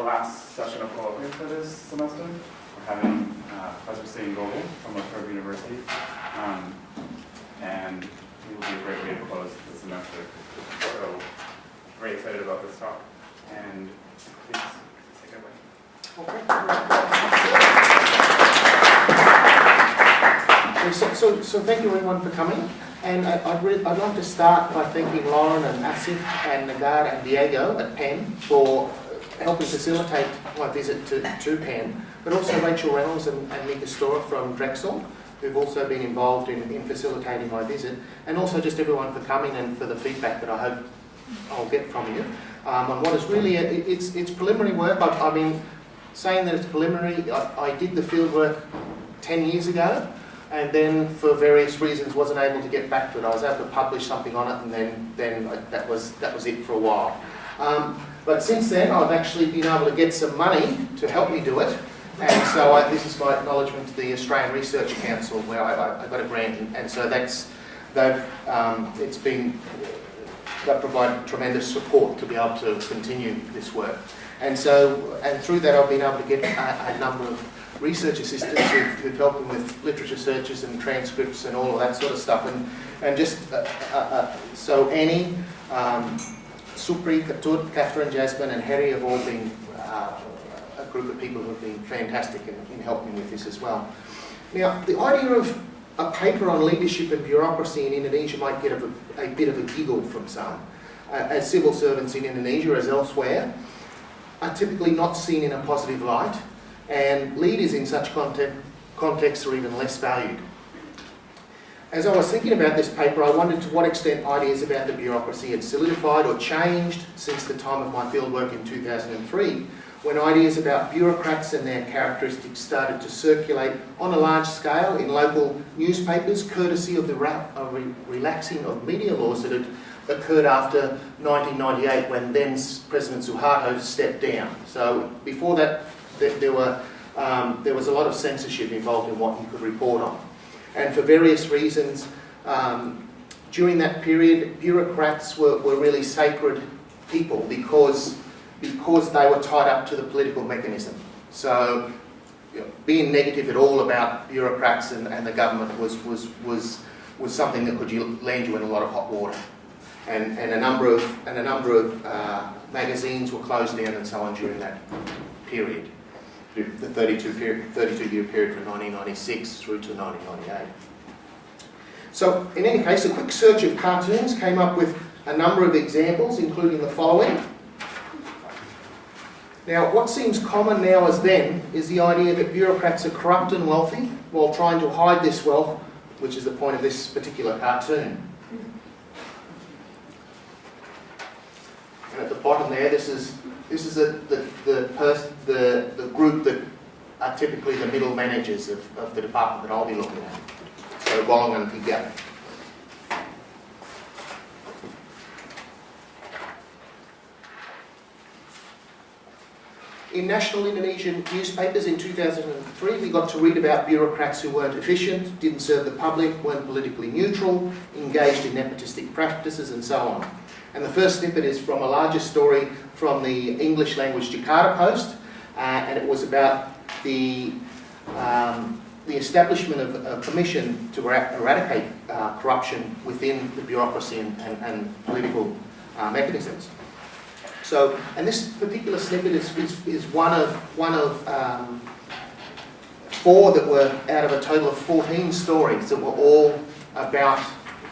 last session of Colloquium for this semester. We're having Professor Zane Goebel from Trobe University, and he will be a great way to close the semester. So, very excited about this talk, and please take it away. Okay. So thank you everyone for coming, and I'd like to start by thanking Lauren and Asif and Nagar and Diego at Penn for helping facilitate my visit to Penn, but also Rachel Reynolds and Mika Stora from Drexel, who've also been involved in facilitating my visit, and also just everyone for coming and for the feedback that I hope I'll get from you on what is really it's preliminary work. I mean, saying that it's preliminary, I did the fieldwork 10 years ago, and then for various reasons wasn't able to get back to it. I was able to publish something on it, and then that was it for a while. But since then, I've actually been able to get some money to help me do it, and so this is my acknowledgement to the Australian Research Council, where I got a grant, and so they've provided tremendous support to be able to continue this work, and through that I've been able to get a number of research assistants who've helped me with literature searches and transcripts and all of that sort of stuff, and just so Annie, Supri, Katut, Catherine, Jasmine and Harry have all been a group of people who have been fantastic in helping with this as well. Now, the idea of a paper on leadership and bureaucracy in Indonesia might get a bit of a giggle from some, as civil servants in Indonesia, as elsewhere, are typically not seen in a positive light, and leaders in such contexts are even less valued. As I was thinking about this paper, I wondered to what extent ideas about the bureaucracy had solidified or changed since the time of my fieldwork in 2003, when ideas about bureaucrats and their characteristics started to circulate on a large scale in local newspapers, courtesy of the relaxing of media laws that had occurred after 1998, when then President Suharto stepped down. So before that, there was a lot of censorship involved in what you could report on. And for various reasons, during that period, bureaucrats were really sacred people because they were tied up to the political mechanism. So, being negative at all about bureaucrats and the government was something that could land you in a lot of hot water. And a number of magazines were closed down and so on during that period. The 32-year period from 1996 through to 1998. So, in any case, a quick search of cartoons came up with a number of examples, including the following. Now, what seems common now as then is the idea that bureaucrats are corrupt and wealthy while trying to hide this wealth, which is the point of this particular cartoon. And at the bottom there, this is the group that are typically the middle managers of the department that I'll be looking at. So golongan tiga. In national Indonesian newspapers in 2003, we got to read about bureaucrats who weren't efficient, didn't serve the public, weren't politically neutral, engaged in nepotistic practices and so on. And the first snippet is from a larger story from the English language Jakarta Post, and it was about the establishment of a commission to eradicate corruption within the bureaucracy and political mechanisms. So, and this particular snippet is one of 4 that were out of a total of 14 stories that were all about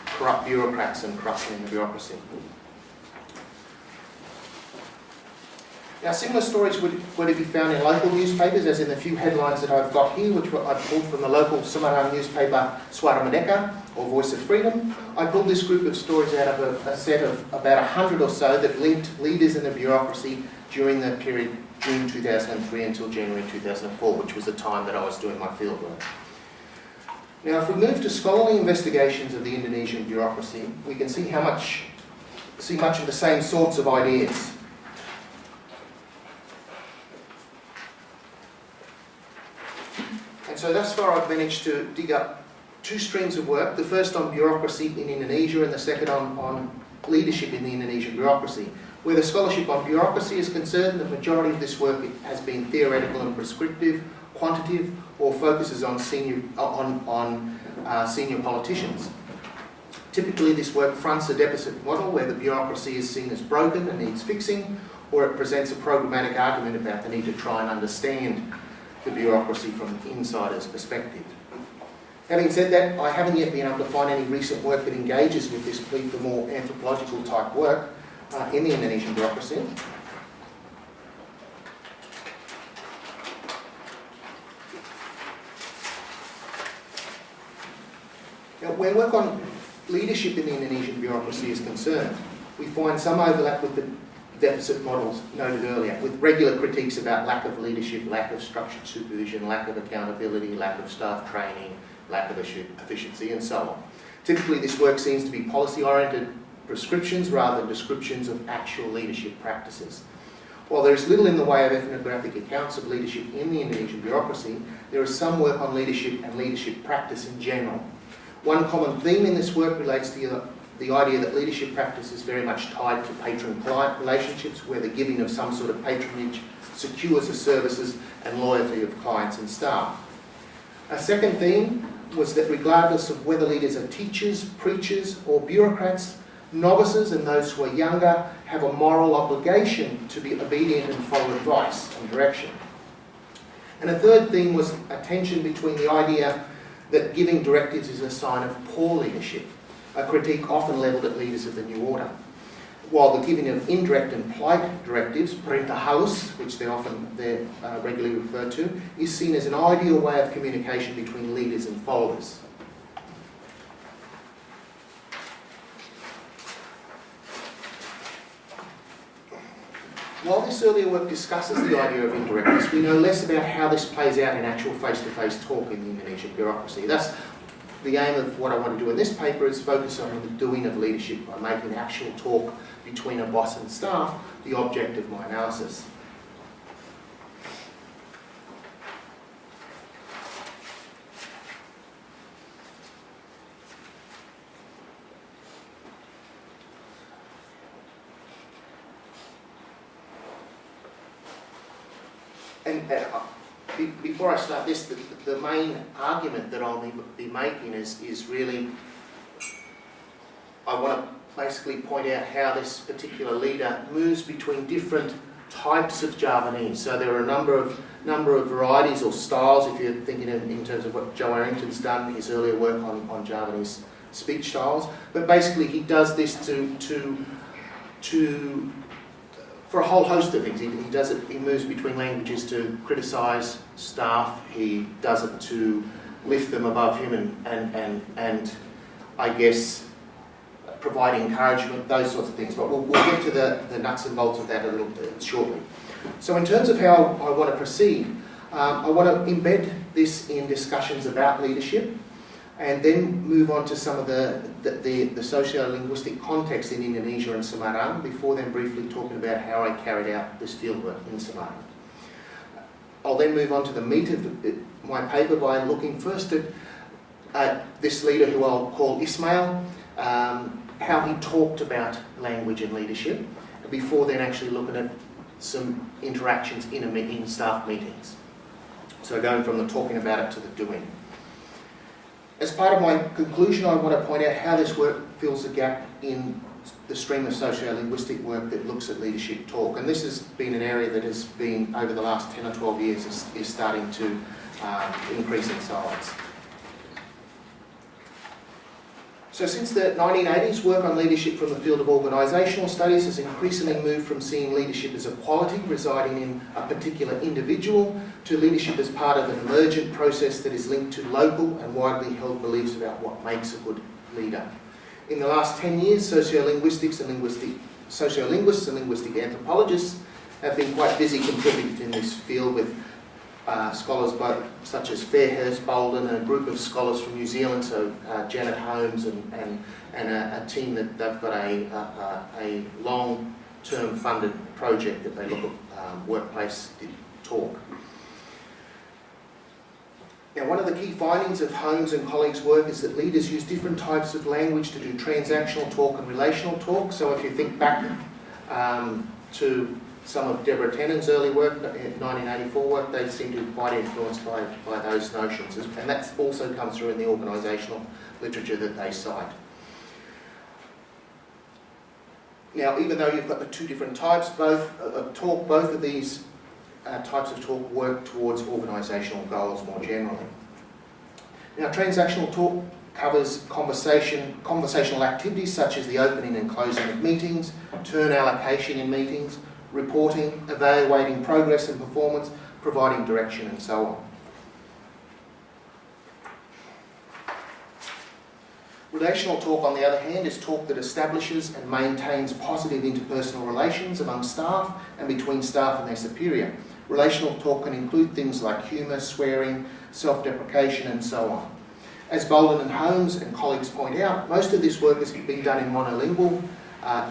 corrupt bureaucrats and corruption in the bureaucracy. Now, similar stories were to be found in local newspapers, as in the few headlines that I've got here, which I've pulled from the local Semarang newspaper Suara Merdeka, or Voice of Freedom. I pulled this group of stories out of a set of about 100 or so that linked leaders in the bureaucracy during the period June 2003 until January 2004, which was the time that I was doing my fieldwork. Now, if we move to scholarly investigations of the Indonesian bureaucracy, we can see much of the same sorts of ideas. And so thus far I've managed to dig up 2 streams of work, the first on bureaucracy in Indonesia and the second on leadership in the Indonesian bureaucracy, Where the scholarship on bureaucracy is concerned, the majority of this work has been theoretical and prescriptive, quantitative, or focuses on senior politicians. Typically, this work fronts a deficit model where the bureaucracy is seen as broken and needs fixing, or it presents a programmatic argument about the need to try and understand the bureaucracy from an insider's perspective. Having said that, I haven't yet been able to find any recent work that engages with this plea for more anthropological type work in the Indonesian bureaucracy. Now, where work on leadership in the Indonesian bureaucracy is concerned, we find some overlap with the deficit models noted earlier, with regular critiques about lack of leadership, lack of structured supervision, lack of accountability, lack of staff training, lack of efficiency, and so on. Typically, this work seems to be policy-oriented prescriptions rather than descriptions of actual leadership practices. While there is little in the way of ethnographic accounts of leadership in the Indonesian bureaucracy, there is some work on leadership and leadership practice in general. One common theme in this work relates to the idea that leadership practice is very much tied to patron-client relationships, where the giving of some sort of patronage secures the services and loyalty of clients and staff. A second theme was that regardless of whether leaders are teachers, preachers, or bureaucrats, novices and those who are younger have a moral obligation to be obedient and follow advice and direction. And a third theme was a tension between the idea that giving directives is a sign of poor leadership, a critique often levelled at leaders of the New Order, while the giving of indirect and polite directives, perintah halus, which they're regularly referred to, is seen as an ideal way of communication between leaders and followers. While this earlier work discusses the idea of indirectness, we know less about how this plays out in actual face-to-face talk in the Indonesian bureaucracy. Thus, the aim of what I want to do in this paper is focus on the doing of leadership by making actual talk between a boss and staff the object of my analysis. And before I start this, the main argument that I'll be making is really, I want to basically point out how this particular leader moves between different types of Javanese. So there are a number of varieties or styles, if you're thinking in terms of what Joe Arrington's done, his earlier work on Javanese speech styles. But basically he does this for a whole host of things. He does it. He moves between languages to criticise staff. He does it to lift them above him and I guess provide encouragement, those sorts of things. But we'll get to the nuts and bolts of that a little bit shortly. So in terms of how I want to proceed, I want to embed this in discussions about leadership, and then move on to some of the sociolinguistic context in Indonesia and Semarang, before then briefly talking about how I carried out this fieldwork in Semarang. I'll then move on to the meat of my paper by looking first at this leader who I'll call Ismail, how he talked about language and leadership, before then actually looking at some interactions in staff meetings. So going from the talking about it to the doing. As part of my conclusion, I want to point out how this work fills a gap in the stream of sociolinguistic work that looks at leadership talk. And this has been an area that has been, over the last 10 or 12 years, is starting to increase in size. So since the 1980s, work on leadership from the field of organisational studies has increasingly moved from seeing leadership as a quality residing in a particular individual to leadership as part of an emergent process that is linked to local and widely held beliefs about what makes a good leader. In the last 10 years, sociolinguists and linguistic anthropologists have been quite busy contributing in this field, with scholars such as Fairhurst Bolden and a group of scholars from New Zealand, so Janet Holmes and a team that they've got a long-term funded project that they look at workplace talk. Now, one of the key findings of Holmes and colleagues' work is that leaders use different types of language to do transactional talk and relational talk. So if you think back to some of Deborah Tennant's early work, 1984 work. They seem to be quite influenced by those notions, and that also comes through in the organisational literature that they cite. Now, even though you've got the two different types of talk, both of these types of talk work towards organisational goals more generally. Now, transactional talk covers conversational activities such as the opening and closing of meetings, turn allocation in meetings, reporting, evaluating progress and performance, providing direction, and so on. Relational talk, on the other hand, is talk that establishes and maintains positive interpersonal relations among staff and between staff and their superior. Relational talk can include things like humour, swearing, self-deprecation, and so on. As Bolden and Holmes and colleagues point out, most of this work has been done in monolingual,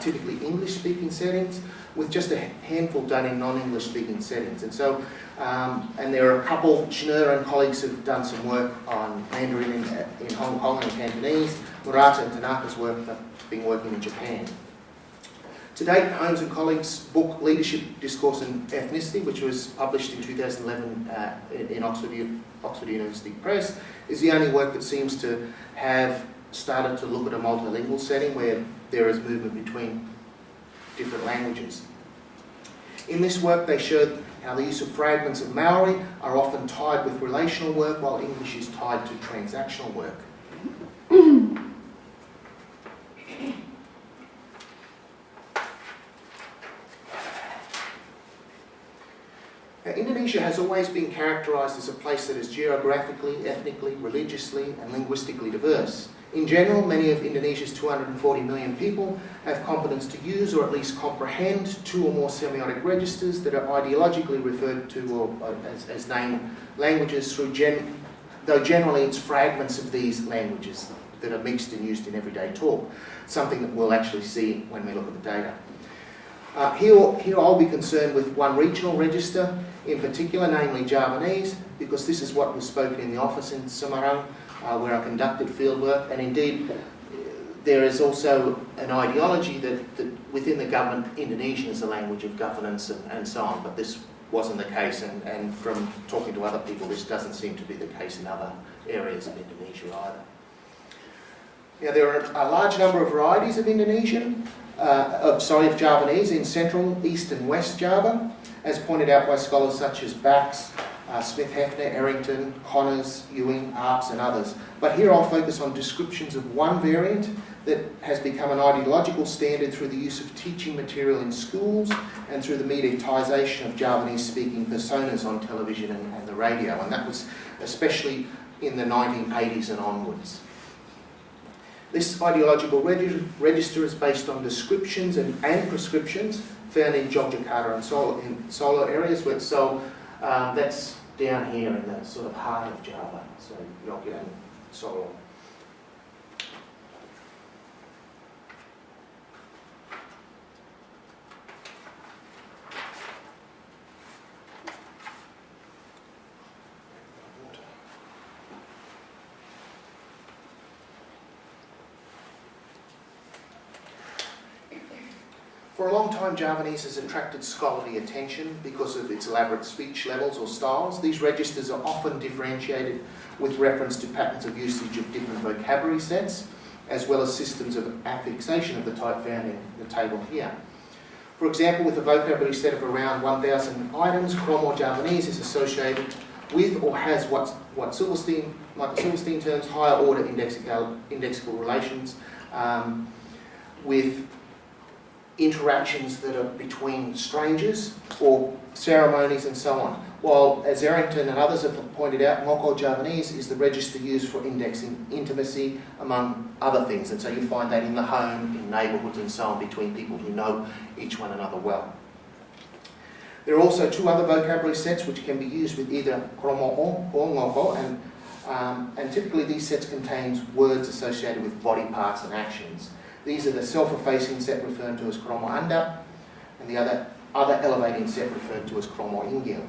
typically English-speaking settings, with just a handful done in non-English speaking settings. And so, and there are a couple, Schnur and colleagues have done some work on Mandarin in Hong Kong and Cantonese. Murata and Tanaka's work have been working in Japan. To date, Holmes and colleagues' book Leadership, Discourse and Ethnicity, which was published in 2011 in Oxford University Press, is the only work that seems to have started to look at a multilingual setting where there is movement between different languages. In this work, they showed how the use of fragments of Maori are often tied with relational work, while English is tied to transactional work. Now, Indonesia has always been characterised as a place that is geographically, ethnically, religiously and linguistically diverse. In general, many of Indonesia's 240 million people have competence to use or at least comprehend two or more semiotic registers that are ideologically referred to as named languages, though generally it's fragments of these languages that are mixed and used in everyday talk, something that we'll actually see when we look at the data. Here I'll be concerned with one regional register in particular, namely Javanese, because this is what was spoken in the office in Semarang, where I conducted fieldwork, and indeed there is also an ideology that within the government Indonesian is the language of governance and so on, but this wasn't the case, and from talking to other people this doesn't seem to be the case in other areas of Indonesia either. Now, there are a large number of varieties of Indonesian, of Javanese in Central, East and West Java, as pointed out by scholars such as Bax, Smith Hefner, Errington, Connors, Ewing, Arps and others. But here I'll focus on descriptions of one variant that has become an ideological standard through the use of teaching material in schools and through the mediatisation of Javanese-speaking personas on television and the radio, and that was especially in the 1980s and onwards. This ideological register is based on descriptions and prescriptions found in Yogyakarta and in Solo areas, so that's down here in the sort of heart of Java, so Yogyakarta and Solo. For a long time, Javanese has attracted scholarly attention because of its elaborate speech levels or styles. These registers are often differentiated with reference to patterns of usage of different vocabulary sets, as well as systems of affixation of the type found in the table here. For example, with a vocabulary set of around 1,000 items, Kromo Javanese is associated with or has what Michael Silverstein terms higher order indexical relations with interactions that are between strangers or ceremonies and so on. While, as Errington and others have pointed out, Ngoko Javanese is the register used for indexing intimacy, among other things. And so you find that in the home, in neighbourhoods and so on, between people who know each one another well. There are also two other vocabulary sets which can be used with either Kromo or Ngoko, and typically these sets contain words associated with body parts and actions. These are the self-effacing set referred to as Kromo Andap, and the other elevating set referred to as Kromo Inggil.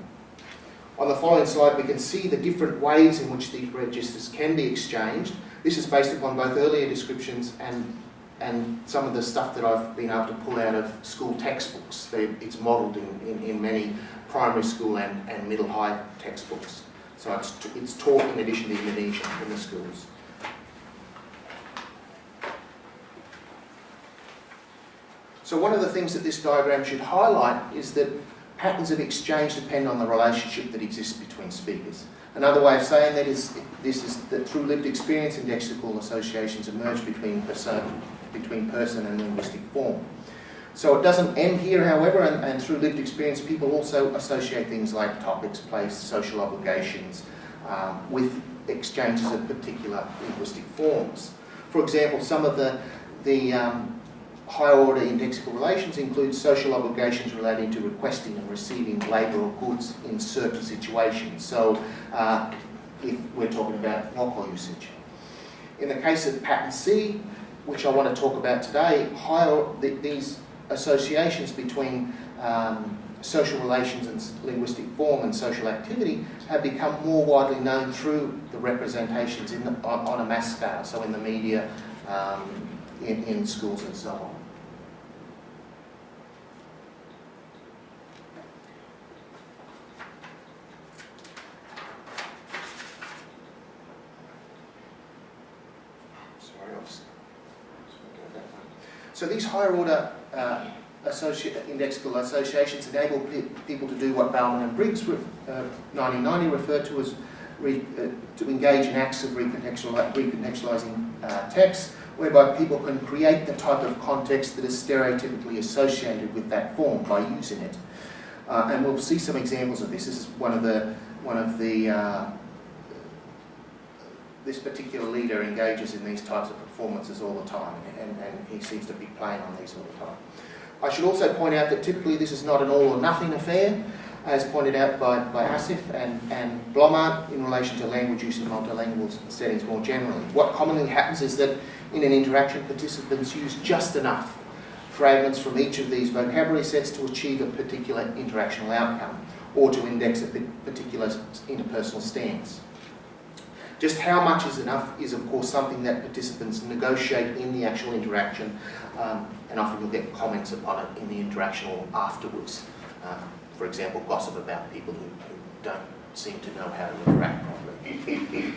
On the following slide, we can see the different ways in which these registers can be exchanged. This is based upon both earlier descriptions and and some of the stuff that I've been able to pull out of school textbooks. It's modelled in many primary school and middle high textbooks. So it's taught in addition to Indonesian in the schools. So one of the things that this diagram should highlight is that patterns of exchange depend on the relationship that exists between speakers. Another way of saying that is that through lived experience, indexical associations emerge between person and linguistic form. So it doesn't end here, however, and through lived experience, people also associate things like topics, place, social obligations with exchanges of particular linguistic forms. For example, some of the higher order indexical relations include social obligations relating to requesting and receiving labour or goods in certain situations. So if we're talking about local usage. In the case of pattern C, which I want to talk about today, these associations between social relations and linguistic form and social activity have become more widely known through the representations on a mass scale, so in the media, in schools and so on. So these higher order indexical associations enable people to do what Bauman and Briggs 1990 referred to as to engage in acts of recontextualizing text, whereby people can create the type of context that is stereotypically associated with that form by using it. And we'll see some examples of this. This is one of the this particular leader engages in these types of performances all the time, and he seems to be playing on these all the time. I should also point out that typically this is not an all or nothing affair, as pointed out by Asif and Blommaert in relation to language use in multilingual settings more generally. What commonly happens is that in an interaction, participants use just enough fragments from each of these vocabulary sets to achieve a particular interactional outcome, or to index a particular interpersonal stance. Just how much is enough is, of course, something that participants negotiate in the actual interaction, and often you'll get comments upon it in the interaction or afterwards. For example, gossip about people who don't seem to know how to interact properly.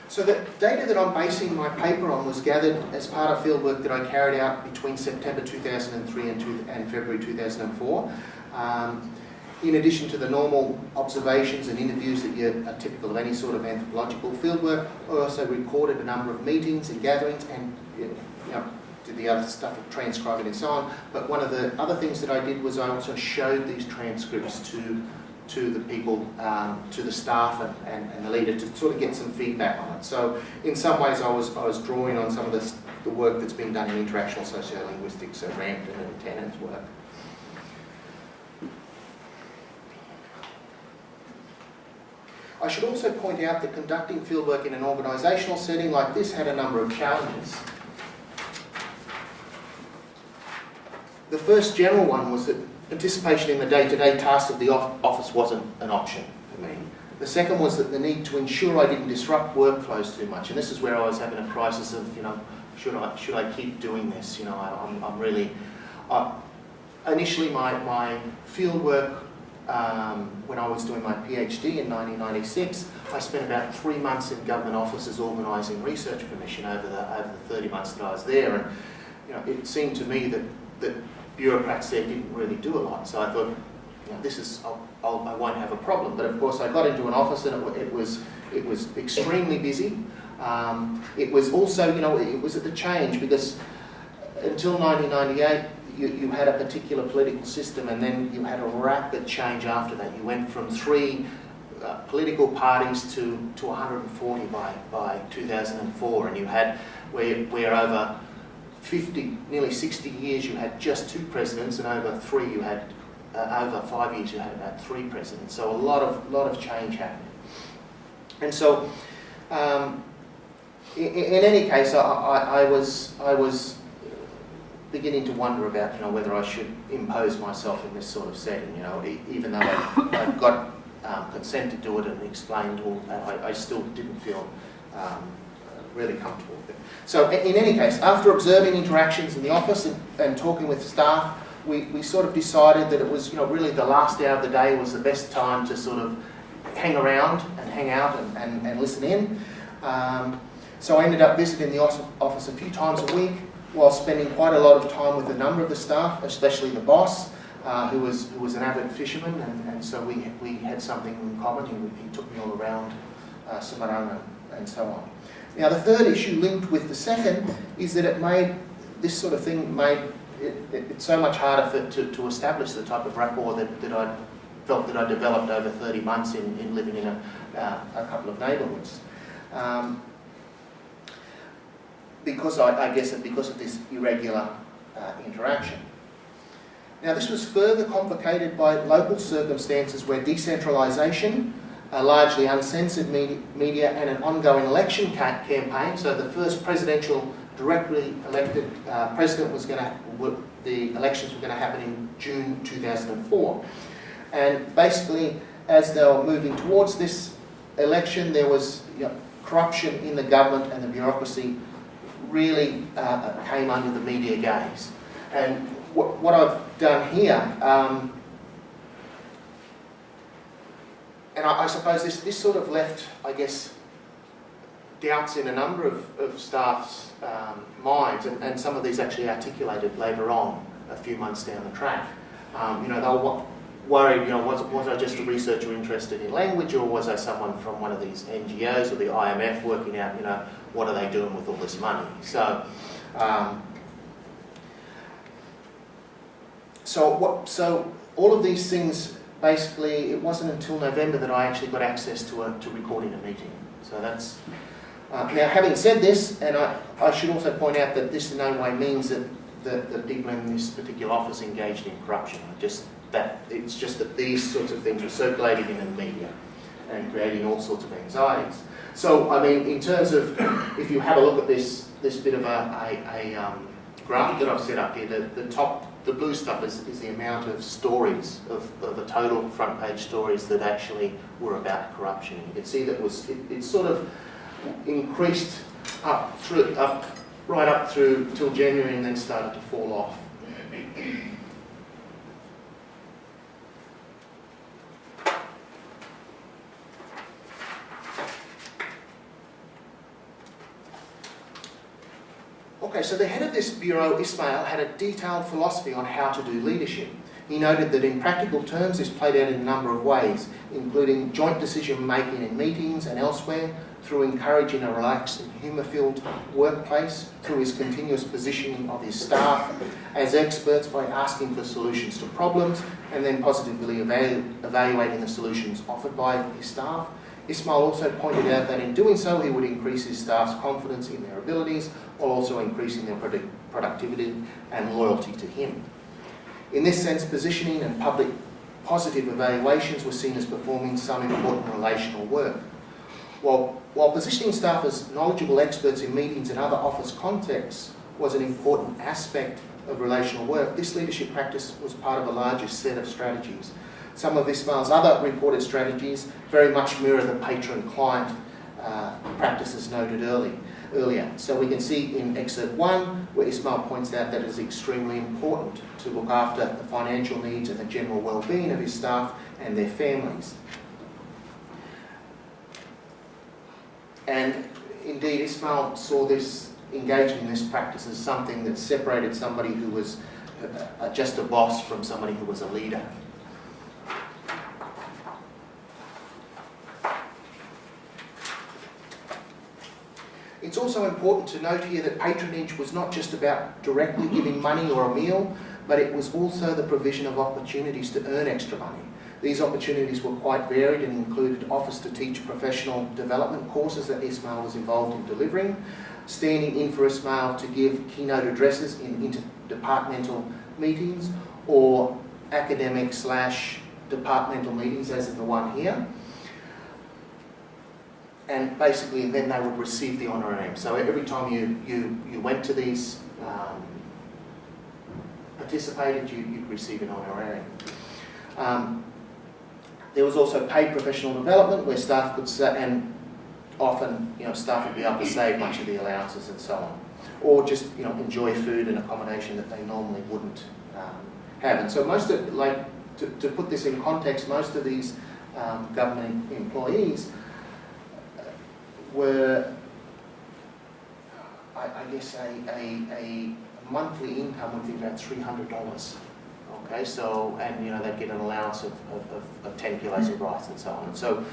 So the data that I'm basing my paper on was gathered as part of fieldwork that I carried out between September 2003 and February 2004. In addition to the normal observations and interviews that are typical of any sort of anthropological fieldwork, I also recorded a number of meetings and gatherings and did the other stuff of transcribing and so on. But one of the other things that I did was I also showed these transcripts to the people, to the staff and the leader to sort of get some feedback on it. So in some ways I was drawing on some of the work that's been done in interactional sociolinguistics, so Rampton and Tennant's work. I should also point out that conducting fieldwork in an organisational setting like this had a number of challenges. The first general one was that participation in the day-to-day tasks of the office wasn't an option for me. The second was that the need to ensure I didn't disrupt workflows too much, and this is where I was having a crisis of, should I keep doing this? I'm really... initially, my fieldwork, when I was doing my PhD in 1996, I spent about 3 months in government offices organising research permission over the 30 months that I was there, and it seemed to me that bureaucrats there didn't really do a lot. So I thought, I won't have a problem. But of course, I got into an office and it was extremely busy. It was also, it was at the change, because until 1998, you had a particular political system, and then you had a rapid change after that. You went from 3 political parties to 140 by 2004, and you had where over 50, nearly 60 years you had just 2 presidents, and over 5 years you had about 3 presidents. So a lot of change happened. And so, in any case, I was beginning to wonder about whether I should impose myself in this sort of setting. Even though I've got consent to do it and explained all that, I still didn't feel really comfortable with it. So in any case, after observing interactions in the office and talking with staff, we sort of decided that it was, really the last hour of the day was the best time to sort of hang around and hang out and listen in. So I ended up visiting the office a few times a week, while spending quite a lot of time with a number of the staff, especially the boss, who was an avid fisherman, and so we had something in common. He took me all around Semarang and so on. Now, the third issue linked with the second is that this sort of thing made it so much harder to establish the type of rapport that I felt that I developed over 30 months in living in a couple of neighbourhoods. Because of this irregular interaction. Now, this was further complicated by local circumstances where decentralisation, a largely uncensored media, and an ongoing election campaign. So the first presidential directly elected president the elections were going to happen in June 2004. And basically, as they were moving towards this election, there was corruption in the government, and the bureaucracy really came under the media gaze. And what I've done here, and I suppose this sort of left, I guess, doubts in a number of staff's minds, and some of these actually articulated later on, a few months down the track. They were worried, was I just a researcher interested in language, or was I someone from one of these NGOs or the IMF working out, what are they doing with all this money? So, so all of these things, basically, it wasn't until November that I actually got access to recording a meeting. So that's now, having said this, and I should also point out that this in no way means that the people in this particular office engaged in corruption. It's just that these sorts of things were circulating in the media and creating all sorts of anxieties. So, I mean, in terms of, if you have a look at this bit of a graph that I've set up here, the blue stuff is the amount of stories, of the total front page stories that actually were about corruption. You can see that it sort of increased right up through till January, and then started to fall off. Okay, so the head of this bureau, Ismail, had a detailed philosophy on how to do leadership. He noted that in practical terms this played out in a number of ways, including joint decision-making in meetings and elsewhere, through encouraging a relaxed and humour-filled workplace, through his continuous positioning of his staff as experts by asking for solutions to problems and then positively evaluating the solutions offered by his staff. Ismail also pointed out that in doing so he would increase his staff's confidence in their abilities while also increasing their productivity and loyalty to him. In this sense, positioning and public positive evaluations were seen as performing some important relational work. While positioning staff as knowledgeable experts in meetings and other office contexts was an important aspect of relational work, this leadership practice was part of a larger set of strategies. Some of Ismail's other reported strategies very much mirror the patron-client practices noted earlier. So we can see in excerpt 1 where Ismail points out that it is extremely important to look after the financial needs and the general well-being of his staff and their families. And indeed, Ismail saw this engaging in this practice as something that separated somebody who was just a boss from somebody who was a leader. It's also important to note here that patronage was not just about directly giving money or a meal, but it was also the provision of opportunities to earn extra money. These opportunities were quite varied and included offers to teach professional development courses that Ismail was involved in delivering, standing in for Ismail to give keynote addresses in interdepartmental meetings or academic/departmental meetings, as in the one here. And basically, then they would receive the honorarium. So every time you went to these, participated, you'd receive an honorarium. There was also paid professional development where staff could and often, staff would be able to save much of the allowances and so on, or just, enjoy food and accommodation that they normally wouldn't have. And so most of, to put this in context, most of these government employees were, I guess, a monthly income would be about $300. Okay, so, and they'd get an allowance of 10 kilos of rice and so on. And so,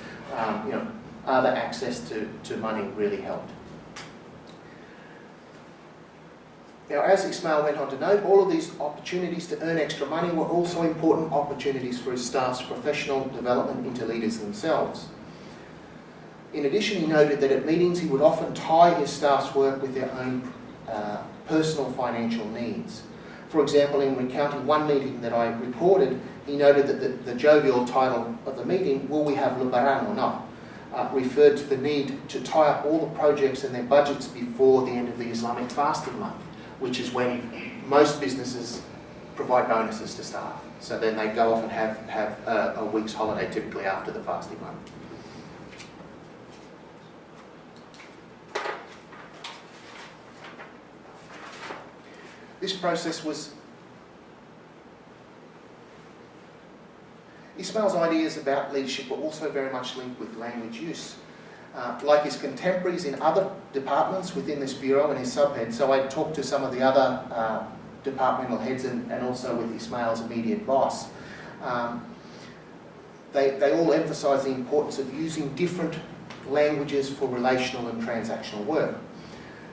other access to money really helped. Now, as Ismail went on to note, all of these opportunities to earn extra money were also important opportunities for his staff's professional development into leaders themselves. In addition, he noted that at meetings he would often tie his staff's work with their own personal financial needs. For example, in recounting one meeting that I recorded, he noted that the jovial title of the meeting, "Will we have Lebaran or not?" Referred to the need to tie up all the projects and their budgets before the end of the Islamic fasting month, which is when most businesses provide bonuses to staff. So then they go off and have a week's holiday, typically after the fasting month. This process was... Ismail's ideas about leadership were also very much linked with language use. Like his contemporaries in other departments within this bureau and his subhead, so I talked to some of the other departmental heads and also with Ismail's immediate boss. They all emphasise the importance of using different languages for relational and transactional work.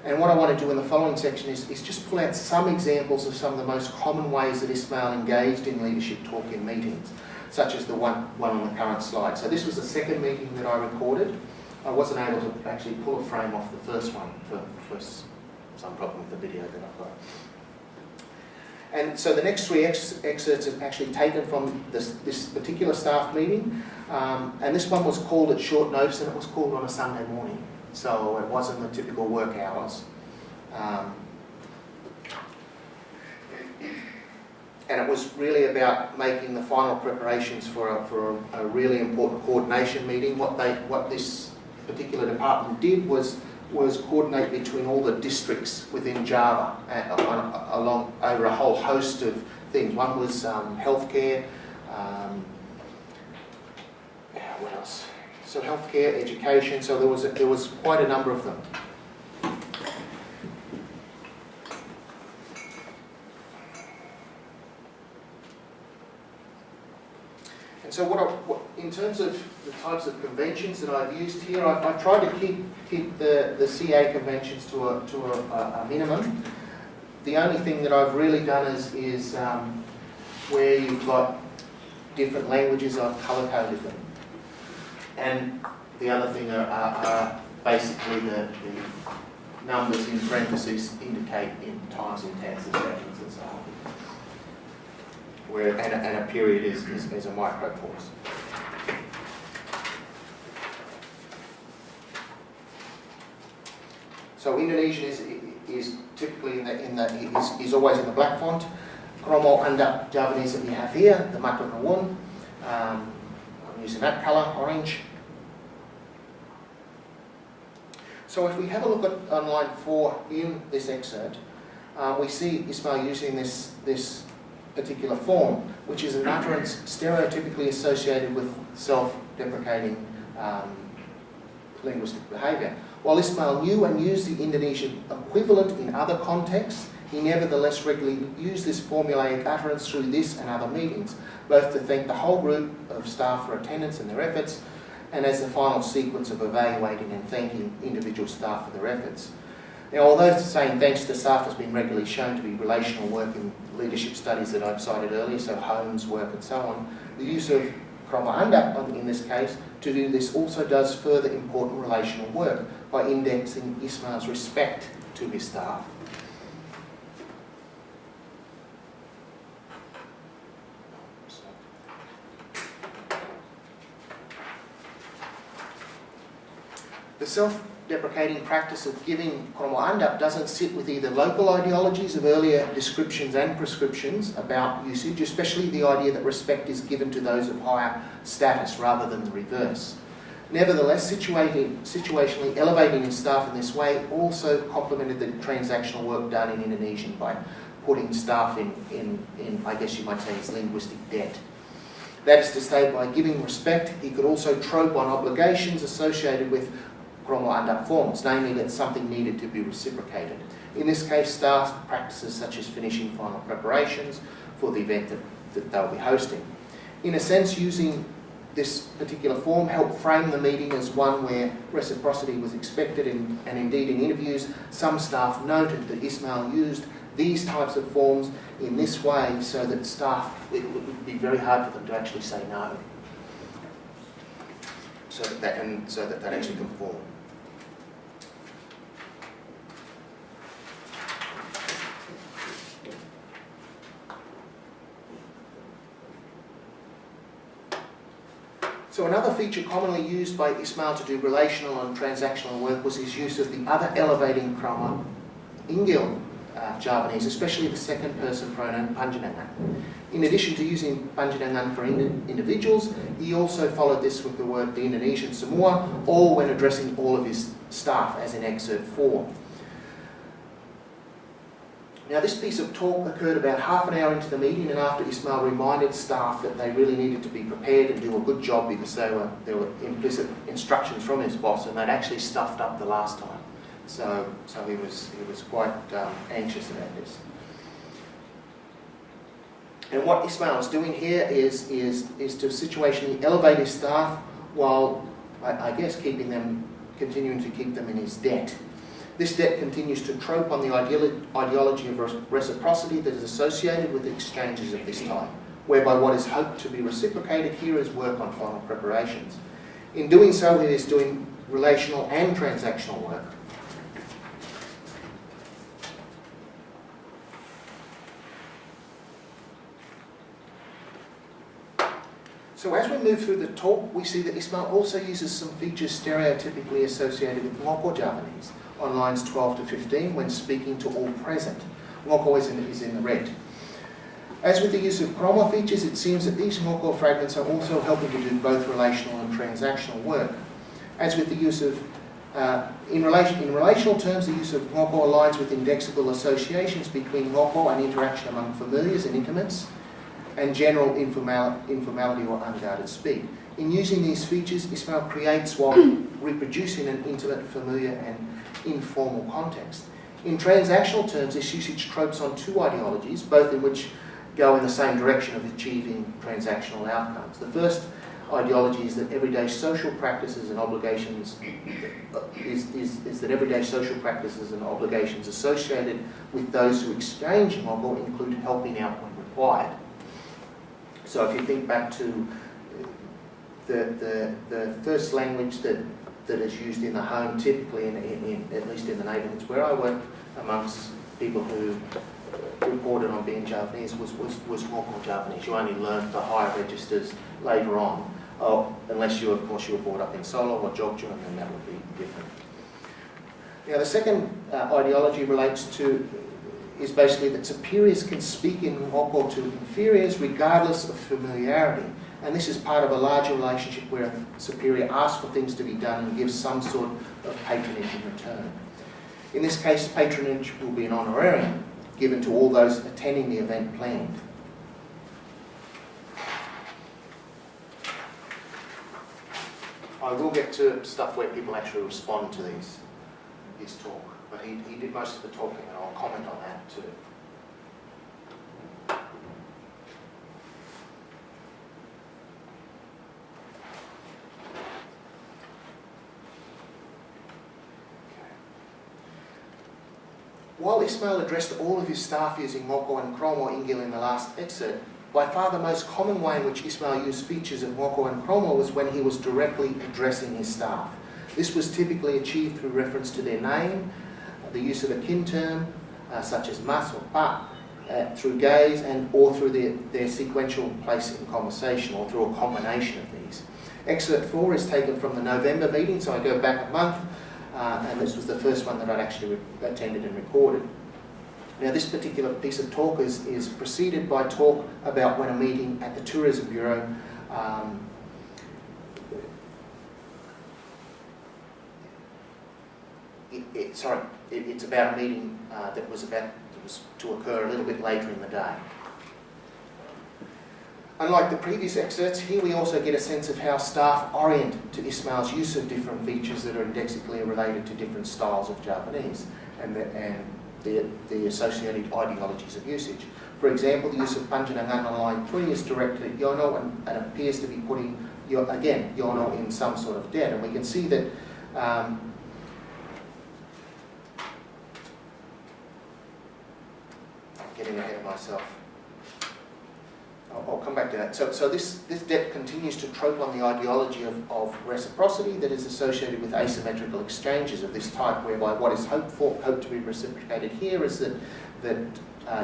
And what I want to do in the following section is just pull out some examples of some of the most common ways that Ismail engaged in leadership talk in meetings, such as the one on the current slide. So this was the second meeting that I recorded. I wasn't able to actually pull a frame off the first one for some problem with the video that I've got. And so the next three excerpts are actually taken from this particular staff meeting. And this one was called at short notice, and it was called on a Sunday morning. So it wasn't the typical work hours. And it was really about making the final preparations for a really important coordination meeting. What this particular department did was coordinate between all the districts within Java over a whole host of things. One was healthcare. What else? So healthcare, education. So there was quite a number of them. And so in terms of the types of conventions that I've used here, I've tried to keep the CA conventions to a minimum. The only thing that I've really done is where you've got different languages, I've colour-coded them. And the other thing are basically the numbers in parentheses indicate in times, intensive seconds, and so on. Where and a period is a micro pause. So Indonesian is typically is always in the black font. Chromo anda Javanese that we have here, the matur nuwun. I'm using that colour, orange. So if we have a look at on line 4 in this excerpt, we see Ismail using this particular form, which is an utterance stereotypically associated with self-deprecating linguistic behaviour. While Ismail knew and used the Indonesian equivalent in other contexts, he nevertheless regularly used this formulaic utterance through this and other meetings, both to thank the whole group of staff for attendance and their efforts, and as the final sequence of evaluating and thanking individual staff for their efforts. Now, although saying thanks to staff has been regularly shown to be relational work in leadership studies that I've cited earlier, so Holmes' work and so on, the use of Kromo Anda in this case to do this also does further important relational work by indexing Ismail's respect to his staff. The self-deprecating practice of giving kromo andap doesn't sit with either local ideologies of earlier descriptions and prescriptions about usage, especially the idea that respect is given to those of higher status rather than the reverse. Nevertheless, situationally elevating his staff in this way also complemented the transactional work done in Indonesian by putting staff in I guess you might say, his linguistic debt. That is to say, by giving respect, he could also trope on obligations associated with kromo andap forms, namely that something needed to be reciprocated. In this case, staff practices such as finishing final preparations for the event that they'll be hosting. In a sense, using this particular form helped frame the meeting as one where reciprocity was expected, and indeed in interviews, some staff noted that Ismail used these types of forms in this way so that staff, it would be very hard for them to actually say no. So that that actually conform. So another feature commonly used by Ismail to do relational and transactional work was his use of the other elevating kromo, Inggil Javanese, especially the second person pronoun panjenengan. In addition to using panjenengan for individuals, he also followed this with the word the Indonesian semua, all when addressing all of his staff, as in excerpt 4. Now, this piece of talk occurred about half an hour into the meeting, and after Ismail reminded staff that they really needed to be prepared and do a good job because there were implicit instructions from his boss, and they'd actually stuffed up the last time. So he was quite anxious about this. And what Ismail is doing here is to situationally elevate his staff while, I guess, continuing to keep them in his debt. This debt continues to trope on the ideology of reciprocity that is associated with exchanges of this type, whereby what is hoped to be reciprocated here is work on final preparations. In doing so, he is doing relational and transactional work. So as we move through the talk, we see that Ismail also uses some features stereotypically associated with Ngoko Javanese on lines 12 to 15 when speaking to all present. Ngoko is in the red. As with the use of kromo features, it seems that these Ngoko fragments are also helping to do both relational and transactional work. As with the use of, in relational terms, the use of Ngoko aligns with indexical associations between Ngoko and interaction among familiars and intimates, and general informality or unguarded speed. In using these features, Ismail creates while reproducing an intimate, familiar and informal context. In transactional terms, this usage tropes on two ideologies, both in which go in the same direction of achieving transactional outcomes. The first ideology is that everyday social practices and obligations associated with those who exchange Ngoko include helping out when required. So if you think back to the first language that is used in the home, typically, at least in the neighbourhoods where I worked, amongst people who reported on being Javanese was Ngoko Javanese. You only learned the higher registers later on, unless you, of course, you were brought up in Solo or Jogja, and then that would be different. Now, the second ideology is basically that superiors can speak in Ngoko to inferiors regardless of familiarity. And this is part of a larger relationship where a superior asks for things to be done and gives some sort of patronage in return. In this case, patronage will be an honorarium given to all those attending the event planned. I will get to stuff where people actually respond to his talk, but he did most of the talking, and I'll comment on that too. While Ismail addressed all of his staff using Ngoko and kromo Inggil in the last excerpt, by far the most common way in which Ismail used features of Ngoko and kromo was when he was directly addressing his staff. This was typically achieved through reference to their name, the use of a kin term, such as mas or pa, through gaze, or through their sequential place in conversation, or through a combination of these. Excerpt 4 is taken from the November meeting, so I go back a month. and this was the first one that I'd actually attended and recorded. Now, this particular piece of talk is preceded by talk about when a meeting at the Tourism Bureau it's about a meeting that was to occur a little bit later in the day. Unlike the previous excerpts, here we also get a sense of how staff orient to Ismail's use of different features that are indexically related to different styles of Japanese and the associated ideologies of usage. For example, the use of panjenengan on line 3 is directed at yono and appears to be putting, again, yono in some sort of debt. And we can see that I'm getting ahead of myself. I'll come back to that. So this debt continues to trope on the ideology of reciprocity that is associated with asymmetrical exchanges of this type, whereby what is hoped to be reciprocated here is that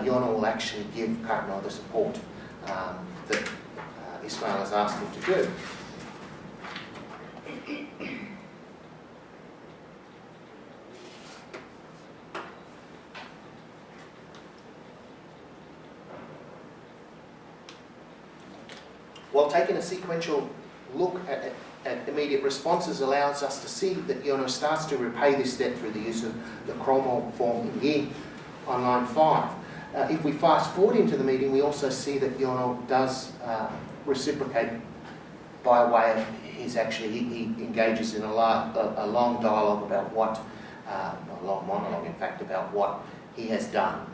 Yono will actually give Karno the support that Ismail has asked him to do. While taking a sequential look at immediate responses allows us to see that Yono starts to repay this debt through the use of the chromo form in Yi on line 5. If we fast forward into the meeting, we also see that Yono does reciprocate by way of he engages in a long dialogue about what, a long monologue in fact, about what he has done.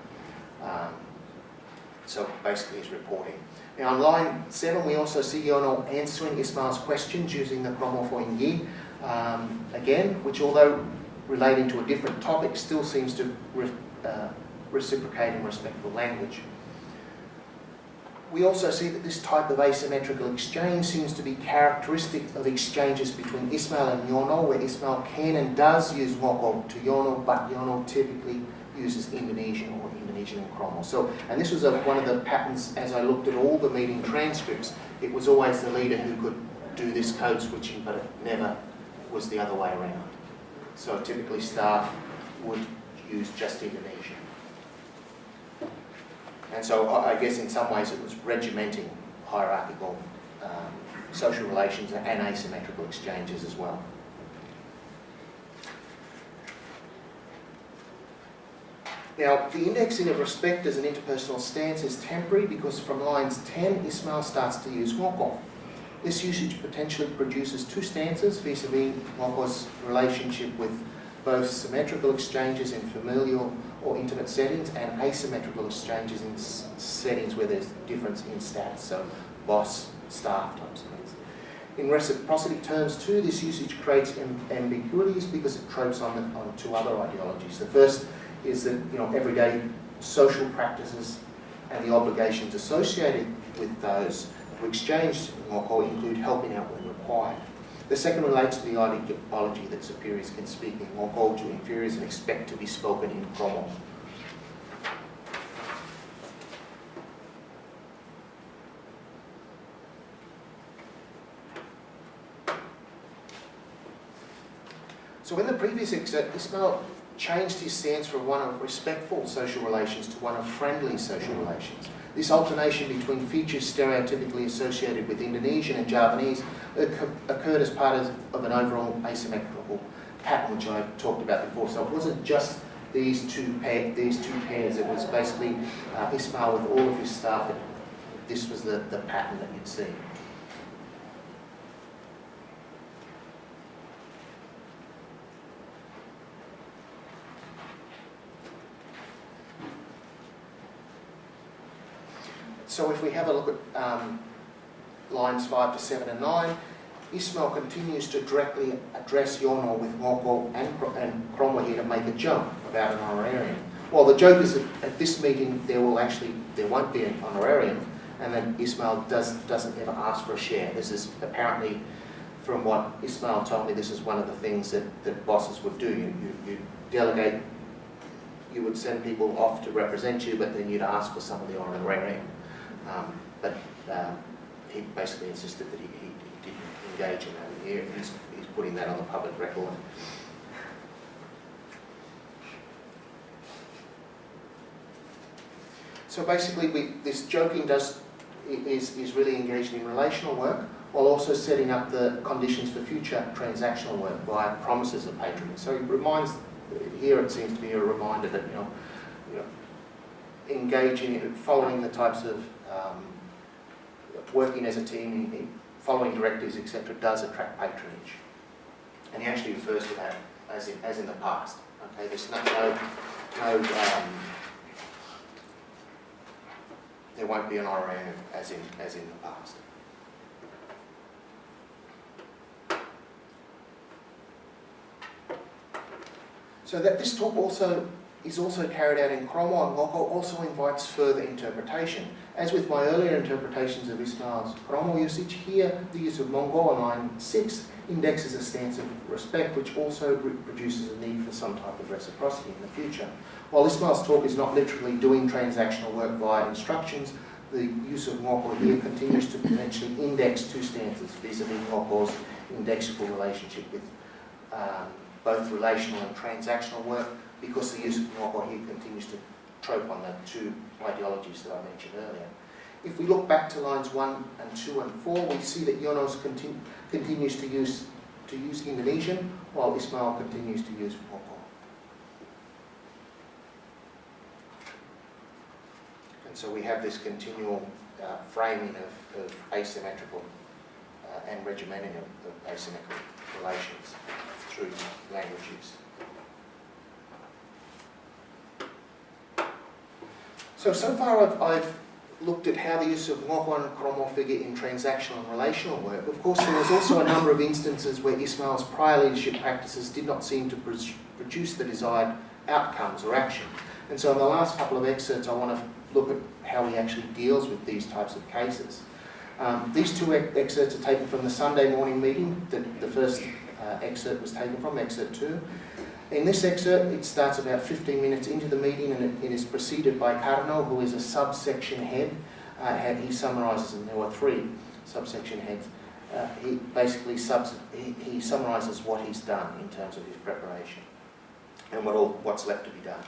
So basically he's reporting. Now on line 7 we also see Yono answering Ismail's questions using the chromophone Yi, again, which although relating to a different topic still seems to reciprocate in respectful language. We also see that this type of asymmetrical exchange seems to be characteristic of exchanges between Ismail and Yono, where Ismail can and does use Ngoko to Yono, but Yono typically uses Indonesian or Indonesian chromo. So, and this was one of the patterns as I looked at all the meeting transcripts. It was always the leader who could do this code switching, but it never was the other way around. So typically staff would use just Indonesian. And so I guess in some ways it was regimenting hierarchical social relations and asymmetrical exchanges as well. Now, the indexing of respect as an interpersonal stance is temporary because from lines 10, Ismail starts to use Ngoko. This usage potentially produces two stances vis-a-vis Ngoko's relationship with both symmetrical exchanges in familial or intimate settings and asymmetrical exchanges in settings where there's difference in stats, so boss, staff types of things. In reciprocity terms too, this usage creates ambiguities because it tropes on two other ideologies. The first is that everyday social practices and the obligations associated with those who exchange Ngoko include helping out when required. The second relates to the ideology that superiors can speak in Ngoko to inferiors and expect to be spoken in Kromo. So in the previous excerpt, Ismail changed his stance from one of respectful social relations to one of friendly social relations. This alternation between features stereotypically associated with Indonesian and Javanese occurred as part of an overall asymmetrical pattern which I talked about before. So it wasn't just these two pairs, it was basically Ismail with all of his staff. This was the pattern that you'd see. So if we have a look at lines 5 to 7 and 9, Ismail continues to directly address Yono with Ngoko and Kromo here to make a joke about an honorarium. Well, the joke is that at this meeting there won't be an honorarium, and then Ismail doesn't ever ask for a share. This is apparently, from what Ismail told me, this is one of the things that bosses would do. You delegate, you would send people off to represent you, but then you'd ask for some of the honorarium. But he basically insisted that he didn't engage in that. He's putting that on the public record. So basically, this joking is really engaged in relational work, while also setting up the conditions for future transactional work via promises of patronage. So it reminds, here it seems to be a reminder that engaging in following the types of working as a team, following directives, etc., does attract patronage. And he actually refers to that as in the past. Okay, there's there won't be an orang as in the past. So that this talk is also carried out in Kromo and Ngoko also invites further interpretation. As with my earlier interpretations of Ismail's Kromo usage, here the use of Mongo on line 6 indexes a stance of respect, which also produces a need for some type of reciprocity in the future. While Ismail's talk is not literally doing transactional work via instructions, the use of Ngoko here continues to potentially index two stances vis-a-vis Ngoko's indexable relationship with both relational and transactional work, because the use of Ngoko here continues to trope on the two ideologies that I mentioned earlier. If we look back to lines 1 and 2 and 4, we see that Yonos continues to use Indonesian, while Ismail continues to use Ngoko. And so we have this continual framing of asymmetrical and regimenting of asymmetrical relations through language use. So far I've looked at how the use of Ngoko and Kromo figure in transactional and relational work. Of course, there was also a number of instances where Ismail's prior leadership practices did not seem to produce the desired outcomes or actions. And so in the last couple of excerpts, I want to look at how he actually deals with these types of cases. These two excerpts are taken from the Sunday morning meeting that the first excerpt was taken from, excerpt 2. In this excerpt, it starts about 15 minutes into the meeting, and it is preceded by Karno, who is a subsection head. He summarises them. There were 3 subsection heads. He basically he summarises what he's done in terms of his preparation and what's left to be done.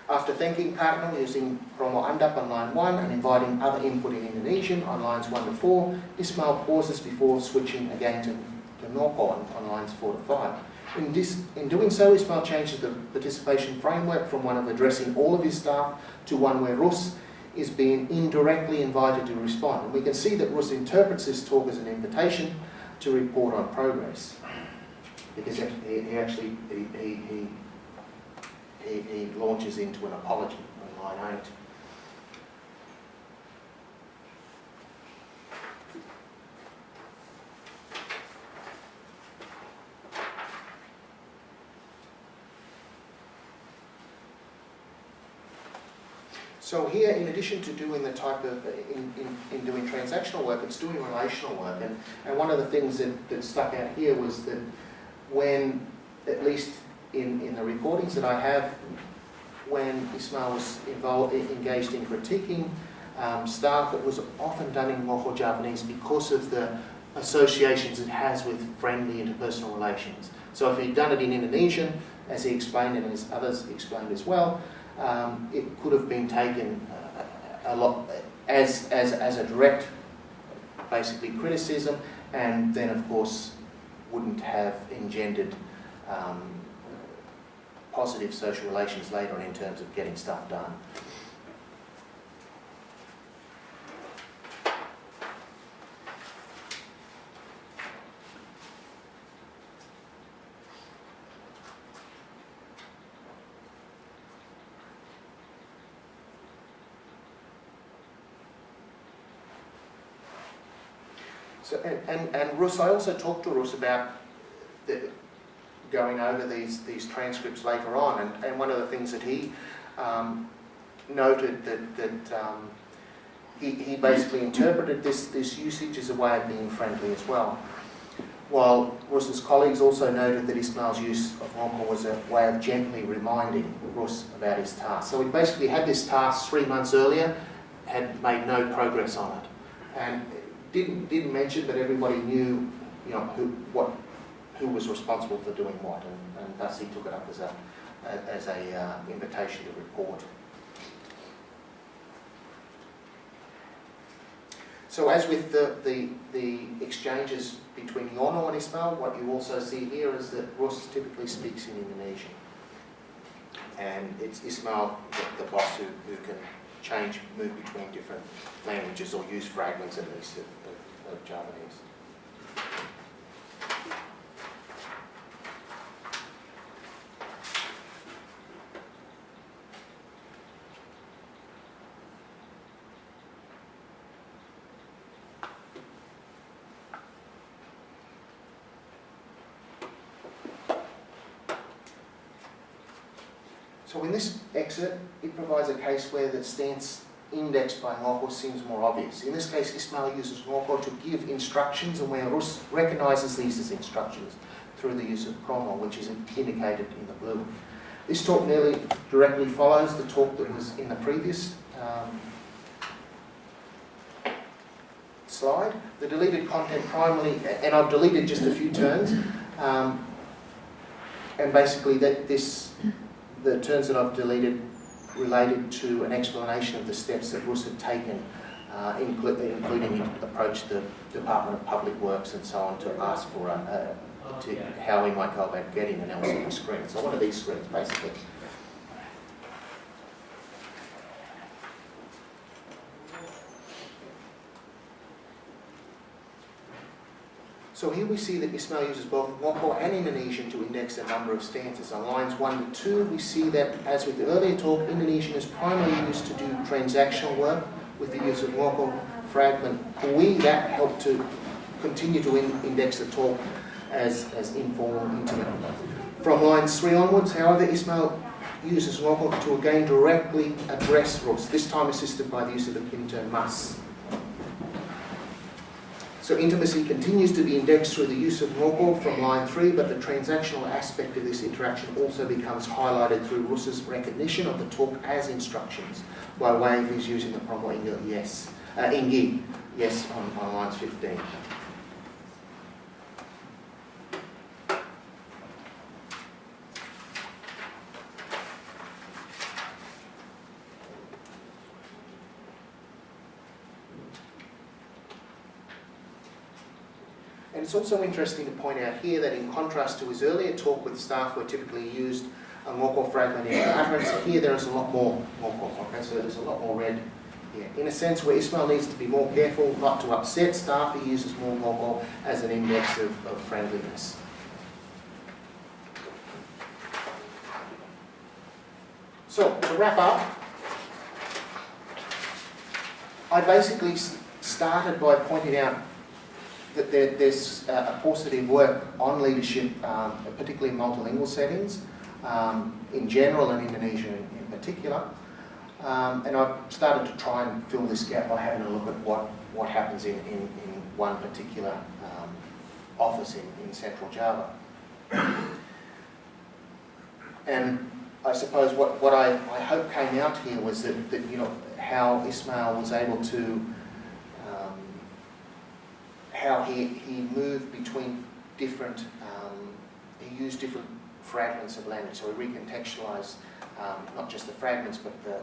After thanking Karno using Kromo Andap on line 1 and inviting other input in Indonesian on lines 1 to 4, Ismail pauses before switching again to Ngoko on lines 4 to 5. In doing so, Ismail changes the participation framework from one of addressing all of his staff to one where Rus is being indirectly invited to respond. And we can see that Rus interprets this talk as an invitation to report on progress, because he launches into an apology on line 8. So here, in addition to doing the type of, in doing transactional work, it's doing relational work. And one of the things that stuck out here was that when, at least in the recordings that I have, when Ismail was engaged in critiquing staff, it was often done in Ngoko Javanese because of the associations it has with friendly interpersonal relations. So if he'd done it in Indonesian, as he explained and as others explained as well, it could have been taken a lot as a direct, basically, criticism, and then of course wouldn't have engendered positive social relations later on in terms of getting stuff done. So, and Rus, I also talked to Rus about going over these transcripts later on, and one of the things that he noted that he basically interpreted this usage as a way of being friendly as well. While Rus's colleagues also noted that Ismail's use of Ngoko was a way of gently reminding Rus about his task. So he basically had this task 3 months earlier, had made no progress on it, and didn't mention that everybody knew, who was responsible for doing what, and thus he took it up as a invitation to report. So as with the exchanges between Yono and Ismail, what you also see here is that Rus typically speaks in Indonesian. And it's Ismail, the boss, who can move between different languages or use fragments at least of Javanese. So in this excerpt, it provides a case where the stance indexed by Ngoko seems more obvious. In this case, Ismail uses Ngoko to give instructions, and where Rus recognises these as instructions through the use of chromo, which is indicated in the blue. This talk nearly directly follows the talk that was in the previous slide. The deleted content primarily, and I've deleted just a few terms, and basically the terms that I've deleted related to an explanation of the steps that Rus had taken, including he approached the Department of Public Works and so on to ask for how we might go about getting an LCD screen. So one of these screens, basically. So here we see that Ismail uses both Ngoko and Indonesian to index a number of stanzas. On lines 1 to 2, we see that, as with the earlier talk, Indonesian is primarily used to do transactional work with the use of Ngoko fragment Kui. That helped to continue to index the talk as informal, intimate. From lines 3 onwards, however, Ismail uses Ngoko to again directly address Rus, this time assisted by the use of the kin term mas. So intimacy continues to be indexed through the use of Ngoko from line 3, but the transactional aspect of this interaction also becomes highlighted through Rus's recognition of the talk as instructions by way of his using the promo ingi, yes, on lines 15. And it's also interesting to point out here that in contrast to his earlier talk with staff where typically used a Ngoko fragment in utterance, here there is a lot more Ngoko, okay, so there's a lot more red here. In a sense where Ismail needs to be more careful not to upset staff, he uses more Ngoko as an index of friendliness. So, to wrap up, I basically started by pointing out that there's a paucity of work on leadership, particularly in multilingual settings, in general and Indonesia in particular. And I've started to try and fill this gap by having a look at what happens in one particular office in Central Java. And I suppose what I hope came out here was that you know, how Ismail was able to how he moved between different, he used different fragments of language, so he recontextualised not just the fragments but the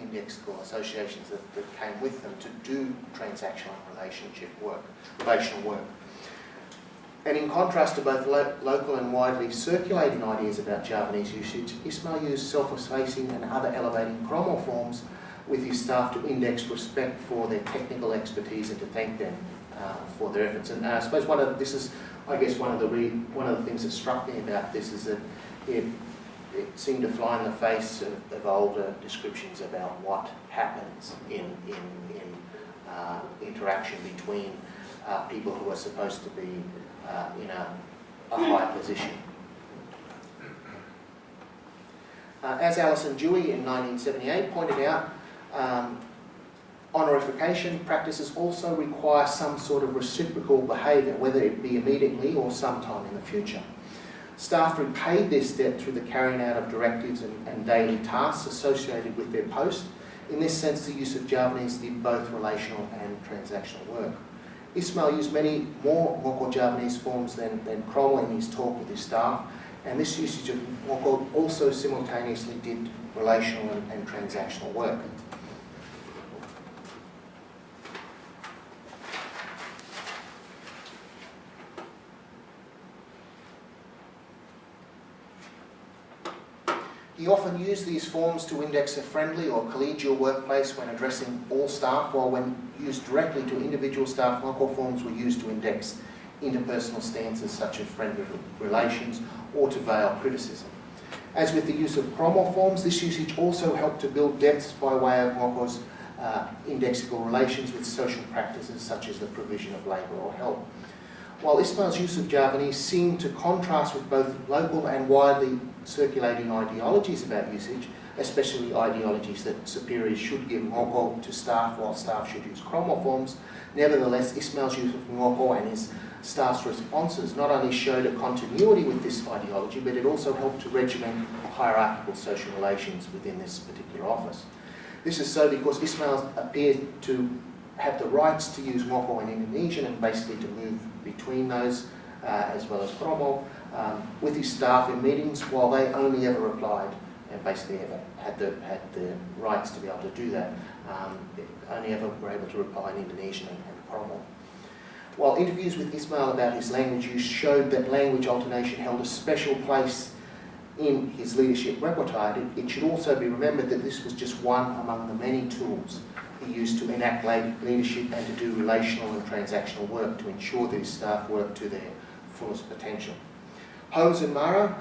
indexical associations that came with them to do transactional relational work. And in contrast to both local and widely circulating ideas about Javanese usage, Ismail used self-effacing and other elevating chromo forms with his staff to index respect for their technical expertise and to thank them for their efforts. And I suppose one of the things that struck me about this is that it seemed to fly in the face of older descriptions about what happens in interaction between people who are supposed to be in a high position. As Alison Dewey in 1978 pointed out, honorification practices also require some sort of reciprocal behaviour, whether it be immediately or sometime in the future. Staff repaid this debt through the carrying out of directives and daily tasks associated with their post. In this sense, the use of Javanese did both relational and transactional work. Ismail used many more Ngoko Javanese forms than Cromwell in his talk with his staff, and this usage of Ngoko also simultaneously did relational and transactional work. He often used these forms to index a friendly or collegial workplace when addressing all staff, while when used directly to individual staff, Ngoko forms were used to index interpersonal stances such as friendly relations or to veil criticism. As with the use of Cromwell forms, this usage also helped to build depths by way of Ngoko's indexical relations with social practices such as the provision of labour or help. While Ismail's use of Javanese seemed to contrast with both local and widely circulating ideologies about usage, especially ideologies that superiors should give Ngoko to staff while staff should use Cromwell forms, nevertheless Ismail's use of Ngoko and his staff's responses not only showed a continuity with this ideology, but it also helped to regiment hierarchical social relations within this particular office. This is so because Ismail appeared to have the rights to use Ngoko in Indonesian and basically to move between those as well as Cromwell with his staff in meetings, while they only ever replied and basically ever had the rights to be able to do that, only ever were able to reply in Indonesian and Cromwell. While interviews with Ismail about his language use showed that language alternation held a special place in his leadership repertoire, it should also be remembered that this was just one among the many tools he used to enact leadership and to do relational and transactional work to ensure that his staff worked to their fullest potential. Holmes and Mara,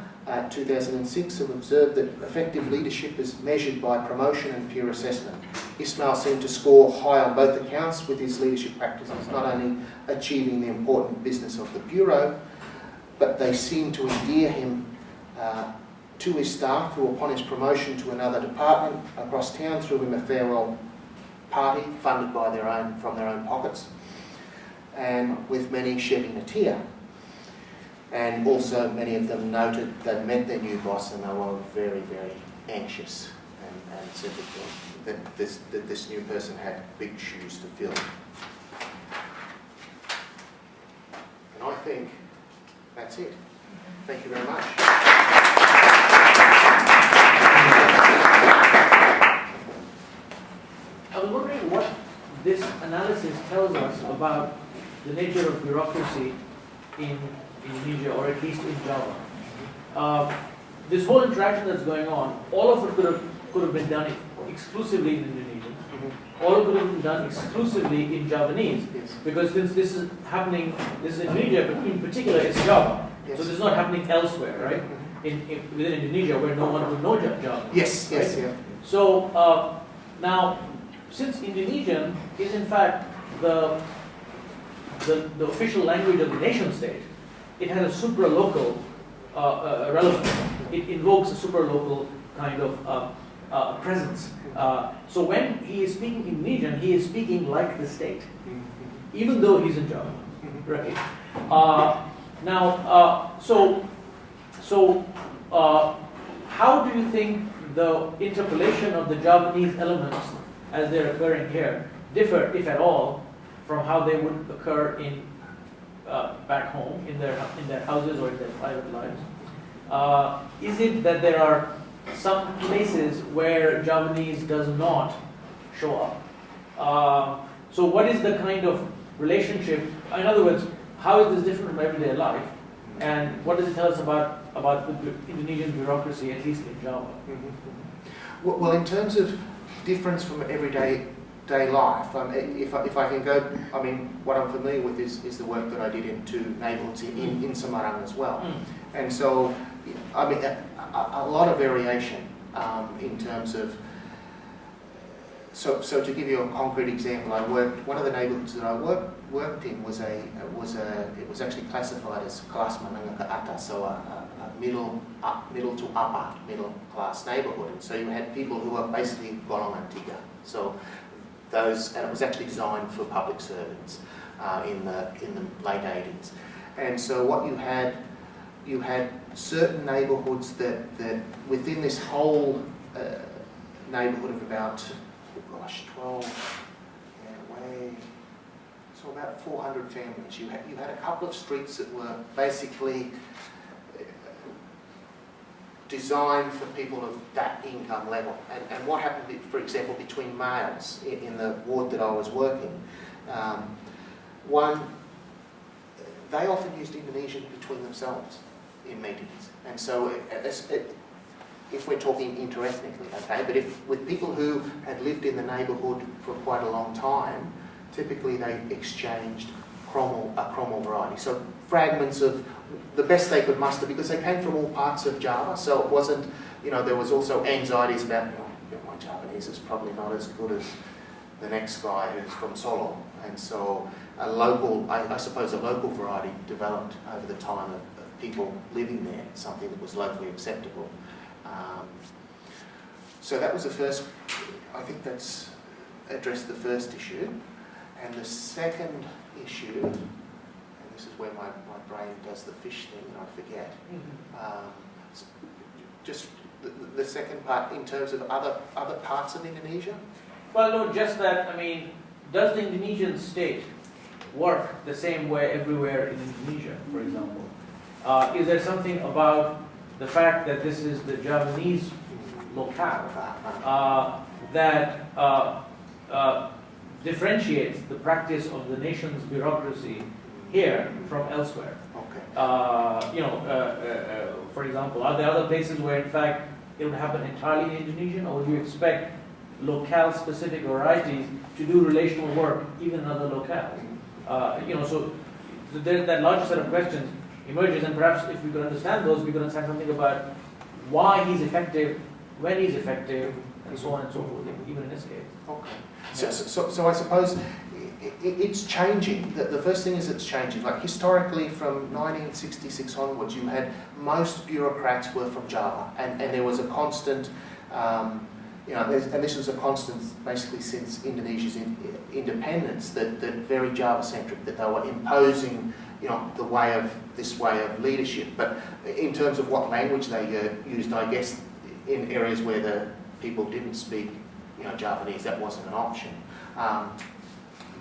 2006, have observed that effective leadership is measured by promotion and peer assessment. Ismail seemed to score high on both accounts with his leadership practices, not only achieving the important business of the Bureau, but they seemed to endear him to his staff, who upon his promotion to another department across town threw him a farewell party funded by from their own pockets, and with many shedding a tear. And also many of them noted they met their new boss and they were very, very anxious and said that this new person had big shoes to fill. And I think that's it. Thank you very much. I was wondering what this analysis tells us about the nature of bureaucracy in Indonesia, or at least in Java. This whole interaction that's going on, all of it could have been done exclusively in Indonesian. All of it could have been done exclusively in Javanese, because since this is happening, this is Indonesia, but in particular it's Java. So this is not happening elsewhere, right? Within Indonesia, where no one would know Java. Yes, right? yes, yeah. So now, since Indonesian is in fact the official language of the nation state, it has a supra-local relevance. It invokes a supra-local kind of presence. So when he is speaking Indonesian, he is speaking like the state, even though he's in Java, right? How do you think the interpolation of the Javanese elements as they're occurring here differ, if at all, from how they would occur in back home in their houses or in their private lives? Is it that there are some places where Javanese does not show up? So what is the kind of relationship? In other words, how is this different from everyday life? And what does it tell us about the Indonesian bureaucracy, at least in Java? Well, in terms of difference from everyday life, if I can go, I mean, what I'm familiar with is the work that I did into neighbourhoods in Semarang as well. And so, I mean, a lot of variation in terms of, so to give you a concrete example, one of the neighbourhoods that I worked in was it was actually classified as kelas menengah ke atas, so a middle to upper middle class neighbourhood. And so you had people who were basically golongan tiga. So those, and it was actually designed for public servants in the late 80s. And so what you had certain neighbourhoods that within this whole neighbourhood of about 12, so about 400 families. You had a couple of streets that were basically designed for people of that income level. And what happened, for example, between males in the ward that I was working, they often used Indonesian between themselves in meetings. And so if we're talking interethnically, okay? But if with people who had lived in the neighbourhood for quite a long time, typically they exchanged a Cromwell variety. So fragments of the best they could muster, because they came from all parts of Java, so it wasn't, you know, there was also anxieties about, my Javanese is probably not as good as the next guy who's from Solo. And so a local, I suppose a local variety developed over the time of people living there, something that was locally acceptable. So that was the first, I think that's addressed the first issue. And the second issue, and this is where my brain does the fish thing and I forget, just the second part in terms of other parts of Indonesia? Well, no, just that, I mean, does the Indonesian state work the same way everywhere in Indonesia, for example? Is there something about the fact that this is the Javanese locale that differentiates the practice of the nation's bureaucracy here from elsewhere? Okay. For example, are there other places where in fact it would happen entirely in Indonesian, or do you expect locale-specific varieties to do relational work even in other locales? So there, that larger set of questions emerges, and perhaps if we could understand those, we could understand something about why he's effective, when he's effective, and so on and so forth, even in this case. Okay. So I suppose it's changing. The first thing is it's changing. Like historically, from 1966 onwards, you had most bureaucrats were from Java, and there was a constant, and this was a constant basically since Indonesia's independence, that very Java-centric, that they were imposing, this way of leadership. But in terms of what language they used, I guess in areas where the people didn't speak, Javanese, that wasn't an option.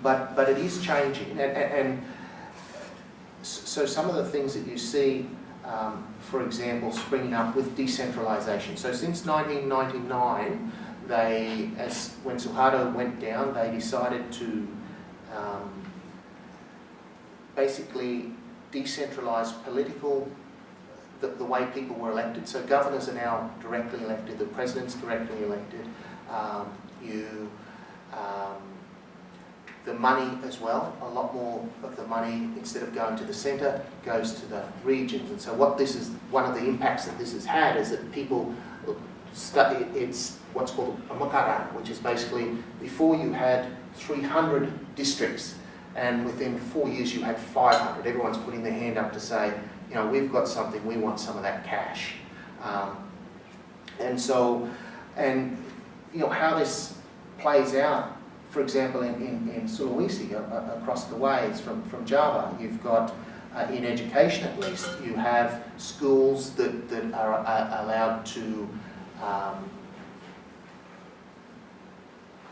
But it is changing, and so some of the things that you see, for example, springing up with decentralisation. So since 1999, when Suharto went down, they decided to basically decentralise the way people were elected. So governors are now directly elected, the president's directly elected. The money as well, a lot more of the money, instead of going to the centre, goes to the regions. And so one of the impacts that this has had is that people it's what's called a mekaran, which is basically, before you had 300 districts, and within 4 years you had 500. Everyone's putting their hand up to say, we've got something, we want some of that cash. How this plays out, for example, in Sulawesi, across the ways from Java, you've got, in education at least, you have schools that are allowed to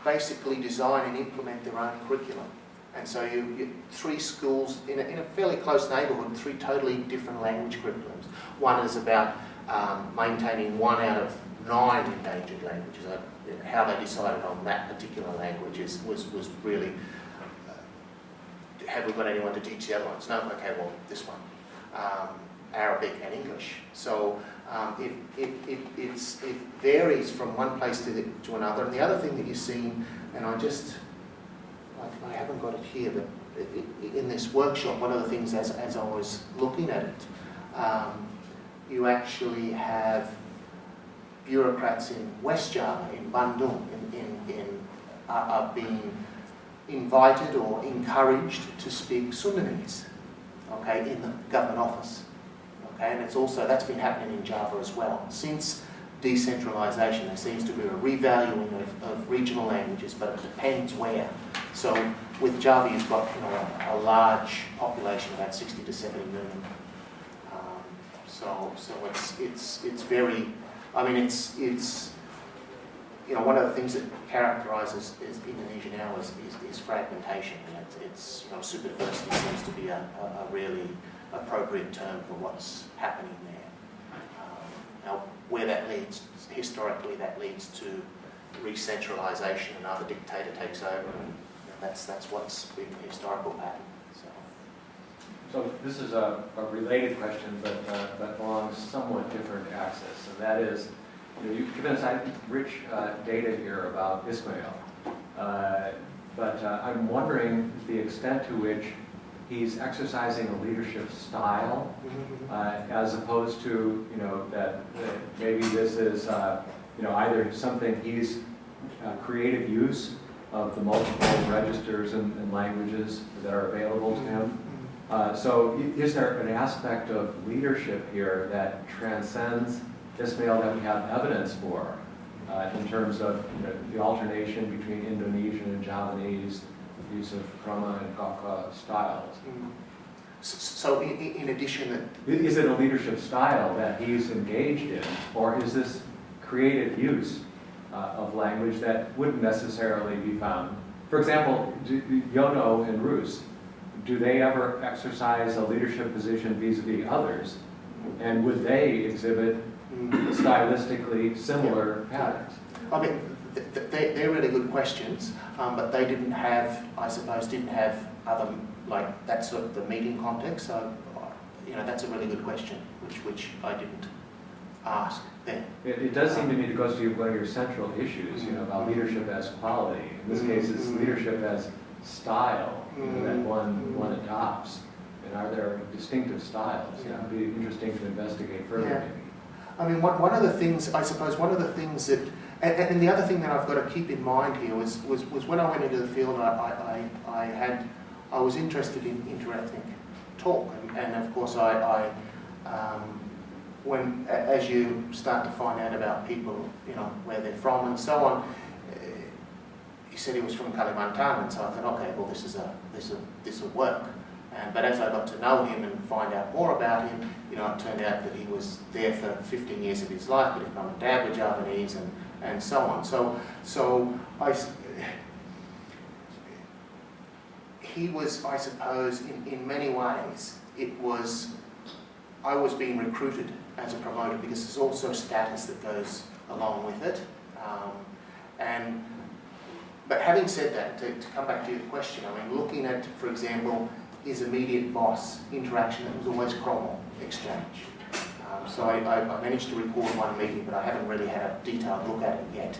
basically design and implement their own curriculum. And so you 3 schools in a fairly close neighbourhood, 3 totally different language curriculums. One is about maintaining 1 out of 9 endangered languages. How they decided on that particular language was really, have we got anyone to teach the other ones? No? Okay, well, this one. Arabic and English. So it varies from one place to another. And the other thing that you're seeing, and I haven't got it here, but in this workshop, one of the things as I was looking at it, you actually have bureaucrats in West Java, in Bandung, are being invited or encouraged to speak Sundanese, okay, in the government office. Okay, and that's been happening in Java as well. Since decentralisation, there seems to be a revaluing of regional languages, but it depends where. So with Java, you've got a large population, about 60 to 70 million. So it's very, it's one of the things that characterises Indonesia now is fragmentation, and it's super diversity seems to be a really appropriate term for what's happening there. Now, where that leads, historically, that leads to re-centralisation, and another dictator takes over, and that's what's been the historical pattern. So this is a related question, but along somewhat different axis, and that is, you've given us rich data here about Ismail, but I'm wondering the extent to which he's exercising a leadership style, as opposed to, that maybe this is, either something he's creative use of the multiple registers and languages that are available to him. So is there an aspect of leadership here that transcends Ismail that we have evidence for in terms of the alternation between Indonesian and Javanese, use of Krama and Kaka styles? So in addition, is it a leadership style that he's engaged in, or is this creative use of language that wouldn't necessarily be found? For example, Yono and Rus, do they ever exercise a leadership position vis-a-vis others? And would they exhibit stylistically similar patterns? I mean, they're really good questions, but they didn't have, I suppose, other, like, that sort of the meeting context. So, that's a really good question, which I didn't ask then. It does seem to me to go to one of your central issues, about leadership as quality. In this case, it's leadership as style that one adopts. And are there distinctive styles? It would be interesting to investigate further. Yeah. I mean, one of the things, I suppose, one of the things that, and the other thing that I've got to keep in mind here was when I went into the field, I was interested in interethnic talk, and of course when as you start to find out about people, where they're from and so on, he said he was from Kalimantan, and so I thought, okay, well, this will work. But as I got to know him and find out more about him, it turned out that he was there for 15 years of his life, but his mum and dad were Javanese, and so on. So he was, I suppose, in many ways, I was being recruited as a promoter because there's also status that goes along with it. But having said that, to come back to your question, I mean, looking at, for example, his immediate boss interaction, it was always Cromwell exchange. So I managed to record one meeting, but I haven't really had a detailed look at it yet.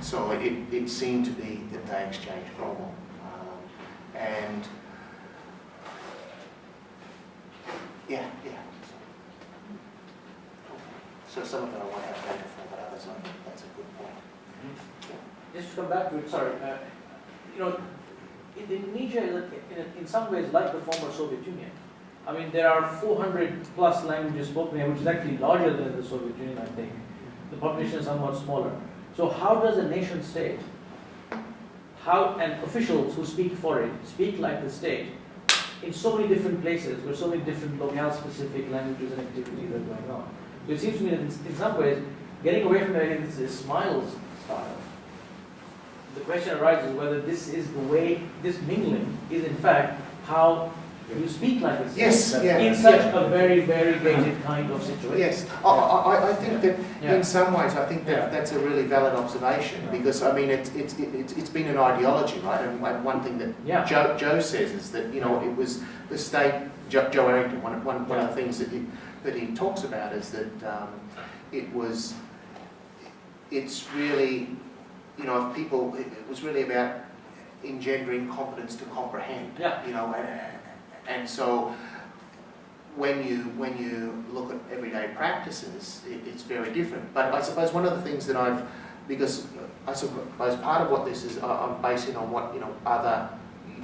So it seemed to be that they exchanged Cromwell. And yeah. So some of it I won't have data for, but others I think that's a good point. Just to come back to it, sorry. Indonesia is, in some ways, like the former Soviet Union. I mean, there are 400 plus languages spoken here, which is actually larger than the Soviet Union, I think. The population is somewhat smaller. So how does a nation state, and officials who speak for it, speak like the state, in so many different places, where so many different locale-specific languages and activities are going on? So it seems to me that in some ways, getting away from the idea that this is Smiles style, the question arises whether this is the way, this mingling is in fact how you speak like this. Yes, in such a very variegated kind of situation. Yes, I think that in some ways, I think that that's a really valid observation because I mean it's been an ideology, right? And one thing that Joe says is that it was the state. Joe Errington, one of the things that he talks about is that it's really. If people, it was really about engendering competence to comprehend. And so when you look at everyday practices, it's very different. But I suppose one of the things that because I suppose part of what this is, I'm basing on what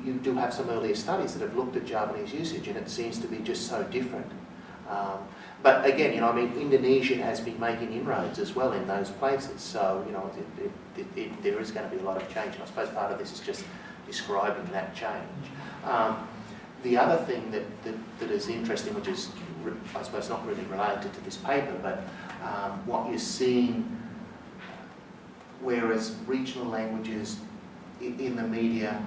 you do have some earlier studies that have looked at Javanese usage, and it seems to be just so different. But again, Indonesian has been making inroads as well in those places. So, there is going to be a lot of change. And I suppose part of this is just describing that change. The other thing that is interesting, which is, I suppose, not really related to this paper, but what you're seeing, whereas regional languages in the media,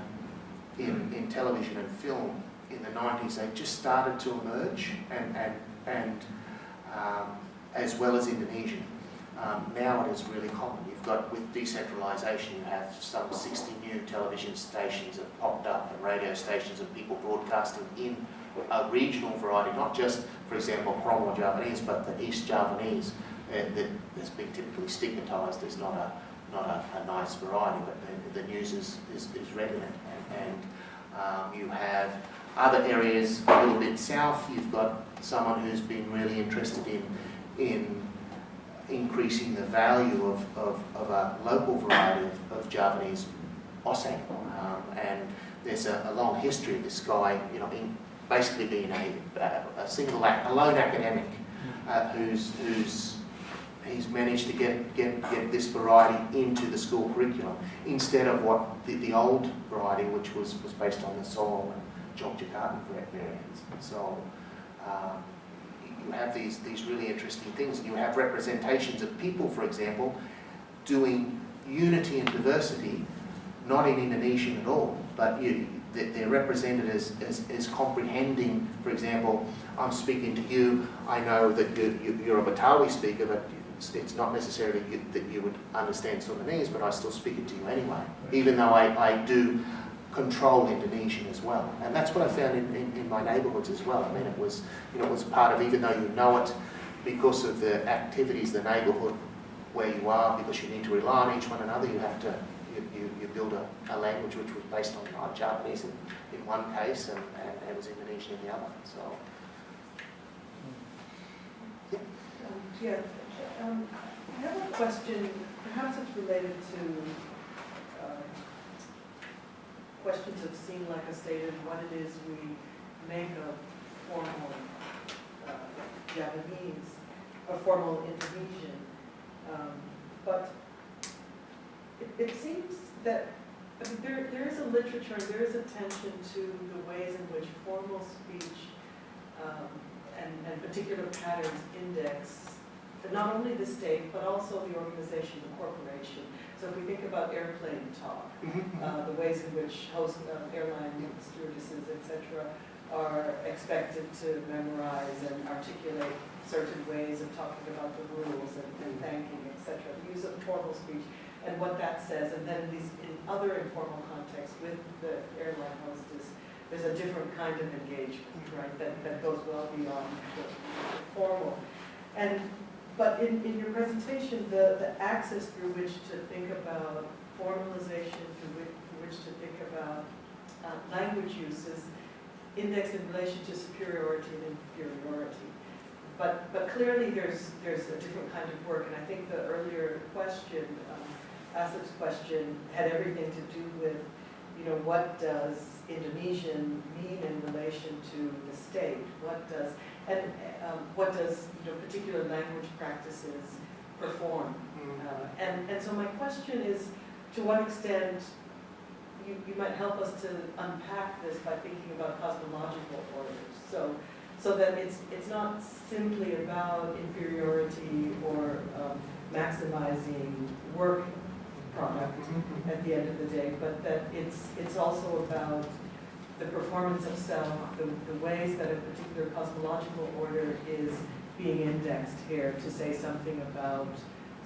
in television and film in the 90s, they just started to emerge, and as well as Indonesian. Now it is really common. You've got, with decentralisation, you have some 60 new television stations that popped up and radio stations and people broadcasting in a regional variety, not just, for example, Cromwell Javanese, but the East Javanese, that has been typically stigmatised as not a nice variety, but the news is read in it. And you have other areas a little bit south. You've got someone who's been really interested in increasing the value of a local variety of Javanese osang, and there's a long history of this guy, you know, basically being a lone academic he's managed to get this variety into the school curriculum instead of what the old variety, which was based on the Solo and Jogjakartan variants. So you have these really interesting things, and you have representations of people, for example, doing unity and diversity, not in Indonesian at all, but they're represented as comprehending. For example, I'm speaking to you, I know that you're a Betawi speaker, but it's not necessarily that you would understand Sudanese, but I still speak it to you anyway, even though I do control Indonesian as well. And that's what I found in my neighbourhoods as well. I mean, it was part of, even though you know it because of the activities, the neighbourhood where you are, because you need to rely on each one another, you have to, you build a language which was based on Japanese in one case, and it was Indonesian in the other. So, yeah. I have a question, perhaps it's related to questions of seem like a state of what it is we make of formal Javanese, or formal Indonesian. But it seems that there is a literature, there is attention to the ways in which formal speech and particular patterns index not only the state, but also the organization, the corporation. So if we think about airplane talk, the ways in which host airline stewardesses, etc., are expected to memorize and articulate certain ways of talking about the rules and thanking, etc., the use of formal speech and what that says. And then in other informal contexts with the airline hostess, there's a different kind of engagement, right, that goes well beyond the formal. But in your presentation, the axis through which to think about formalization, through which to think about language use is indexed in relation to superiority and inferiority. But clearly there's a different kind of work, and I think the earlier question, Asif's question, had everything to do with, what does Indonesian mean in relation to the state? What does particular language practices perform? And so my question is, to what extent you might help us to unpack this by thinking about cosmological orders. So that it's not simply about inferiority or maximizing work product at the end of the day, but that it's also about the performance of self, the ways that a particular cosmological order is being indexed here to say something about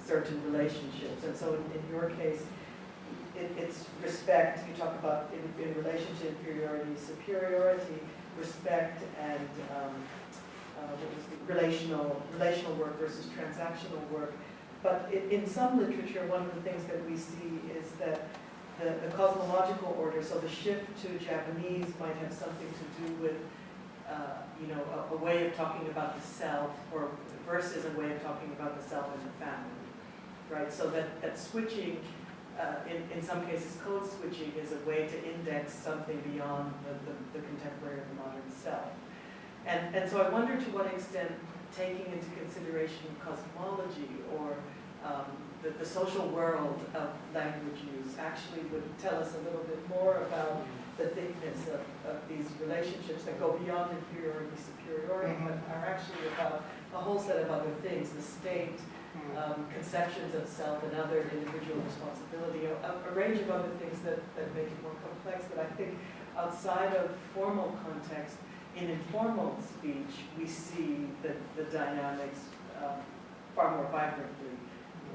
certain relationships. And so in your case, it's respect. You talk about in relation to inferiority, superiority, respect, and relational work versus transactional work. But in some literature, one of the things that we see is that the cosmological order, so the shift to Japanese might have something to do with, a way of talking about the self, or versus a way of talking about the self and the family, right? So that switching, in some cases, code switching is a way to index something beyond the contemporary or the modern self. And so I wonder to what extent taking into consideration cosmology or the social world of language use actually would tell us a little bit more about the thickness of these relationships that go beyond inferiority, superiority, but are actually about a whole set of other things, the state, conceptions of self and other individual responsibility, a range of other things that make it more complex. But I think outside of formal context, in informal speech, we see the dynamics far more vibrantly,